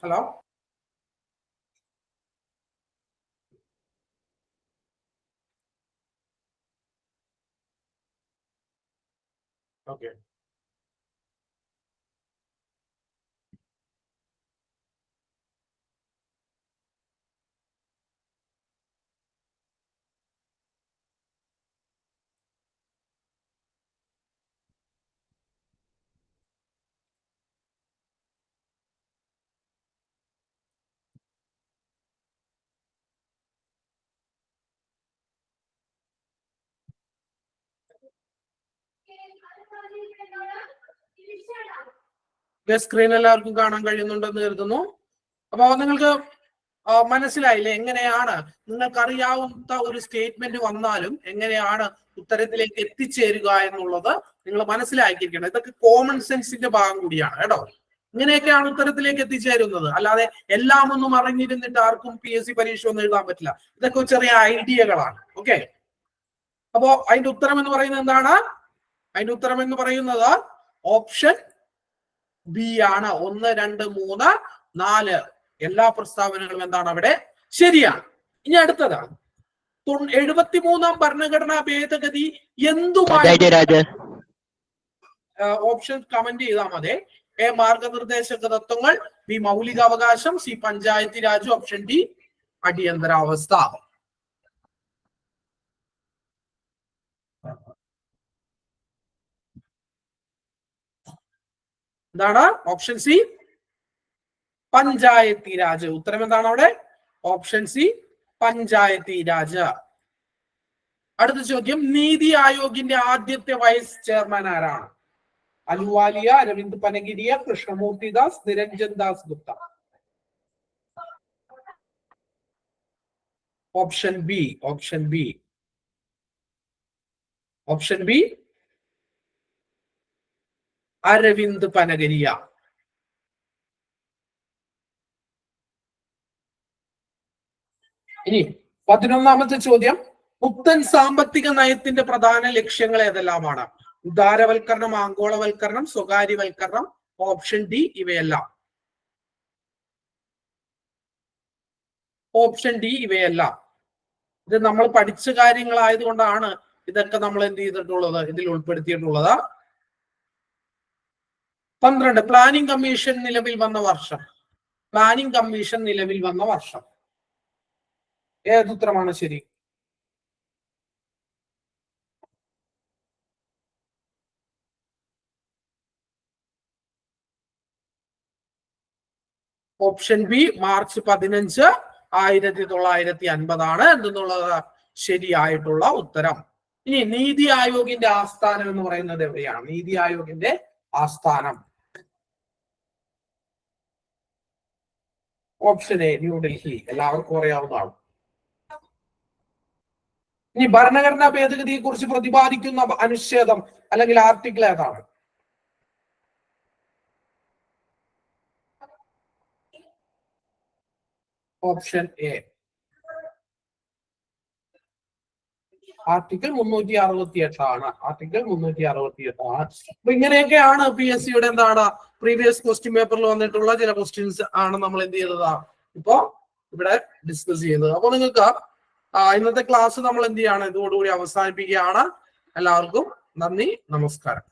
A: Hello, okay. സ്ക്രീൻ എല്ലാവർക്കും കാണാൻ കഴിയുന്നുണ്ടെന്ന് കരുതുന്നു. അപ്പൊ നിങ്ങൾക്ക് മനസ്സിലായില്ലേ എങ്ങനെയാണ് നിങ്ങൾക്ക് അറിയാവുന്ന ഒരു സ്റ്റേറ്റ്മെന്റ് വന്നാലും എങ്ങനെയാണ് ഉത്തരത്തിലേക്ക് എത്തിച്ചേരുക എന്നുള്ളത് നിങ്ങൾ മനസ്സിലാക്കിയിരിക്കണം. ഇതൊക്കെ കോമൺ സെൻസിന്റെ ഭാഗം കൂടിയാണ് കേട്ടോ. ഇങ്ങനെയൊക്കെയാണ് ഉത്തരത്തിലേക്ക് എത്തിച്ചേരുന്നത്. അല്ലാതെ എല്ലാം ഒന്നും അറിഞ്ഞിരുന്നിട്ട് ആർക്കും PSC പരീക്ഷ ഒന്നും എഴുതാൻ പറ്റില്ല. ഇതൊക്കെ ചെറിയ ഐഡിയകളാണ്. ഓക്കെ. അപ്പോ അതിന്റെ ഉത്തരം എന്ന് പറയുന്നത് എന്താണ്? അതിന്റെ ഉത്തരം എന്ന് പറയുന്നത് ഓപ്ഷൻ ബി ആണ്. 1, 2, 3, 4 എല്ലാ പ്രസ്താവനകളും എന്താണ് അവിടെ ശരിയാണ്. ഇനി അടുത്തതാണ് 73ാം ഭരണഘടനാ ഭേദഗതി എന്തുമായി? ഓപ്ഷൻ കമന്റ് ചെയ്താൽ മതി. എ മാർഗനിർദ്ദേശക തത്വങ്ങൾ, ബി മൗലികാവകാശം, C Panchayati Raj, option D അടിയന്തരാവസ്ഥ. എന്താണ്? Option C Panchayati Raj. ഉത്തരം എന്താണ് അവിടെ? Option C Panchayati Raj. അടുത്ത ചോദ്യം, നീതി ആയോഗിന്റെ ആദ്യത്തെ വൈസ് ചെയർമാൻ ആരാണ്? Ahluwalia, Arvind Panagariya, Krishnamurthy Das, Niranjan Das Gupta. Option B, option B, option B Arvind Panagariya. ഇനി 11ാമത്തെ ചോദ്യം, പുത്തൻ സാമ്പത്തിക നയത്തിന്റെ പ്രധാന ലക്ഷ്യങ്ങൾ ഏതെല്ലാമാണ്? ഉദാരവൽക്കരണം, ആഗോളവൽക്കരണം, സ്വകാര്യവൽക്കരണം. ഓപ്ഷൻ ഡി ഇവയെല്ലാം. ഓപ്ഷൻ ഡി ഇവയെല്ലാം. ഇത് നമ്മൾ പഠിച്ച കാര്യങ്ങളായതുകൊണ്ടാണ് ഇതൊക്കെ നമ്മൾ എന്ത് ചെയ്തിട്ടുള്ളത്, ഇതിൽ ഉൾപ്പെടുത്തിയിട്ടുള്ളത്. 12, പ്ലാനിംഗ് കമ്മീഷൻ നിലവിൽ വന്ന വർഷം. പ്ലാനിംഗ് കമ്മീഷൻ നിലവിൽ വന്ന വർഷം ഏതുത്തരമാണ് ശരി? ഓപ്ഷൻ ബി മാർച്ച് 15, 1950 എന്തെന്നുള്ളത് ശരിയായിട്ടുള്ള ഉത്തരം. ഇനി നീതി ആയോഗിന്റെ ആസ്ഥാനം എന്ന് പറയുന്നത് എവിടെയാണ്? നീതി ആയോഗിന്റെ ആസ്ഥാനം. ഓപ്ഷൻ എ ന്യൂഡൽഹി, എല്ലാവർക്കും അറിയാവുന്നതാണ്. ഇനി ഭരണഘടനാ ഭേദഗതിയെ കുറിച്ച് പ്രതിപാദിക്കുന്ന അനുച്ഛേദം അല്ലെങ്കിൽ ആർട്ടിക്കിൾ ഏതാണ്? ഓപ്ഷൻ എ ആർട്ടിക്കിൾ 368 ആണ്. ആർട്ടിക്കിൾ 368 ആണ്. അപ്പൊ ഇങ്ങനെയൊക്കെയാണ് PSC യുടെ എന്താണ് പ്രീവിയസ് ക്വസ്റ്റ്യൻ പേപ്പറിൽ വന്നിട്ടുള്ള ചില ക്വസ്റ്റ്യൻസ് ആണ് നമ്മൾ എന്ത് ചെയ്തതാ ഇപ്പോ ഇവിടെ ഡിസ്കസ് ചെയ്യുന്നത്. അപ്പൊ നിങ്ങൾക്ക് ഇന്നത്തെ ക്ലാസ് നമ്മൾ എന്ത് ചെയ്യാണ്, ഇതോടുകൂടി അവസാനിപ്പിക്കുകയാണ്. എല്ലാവർക്കും നന്ദി, നമസ്കാരം.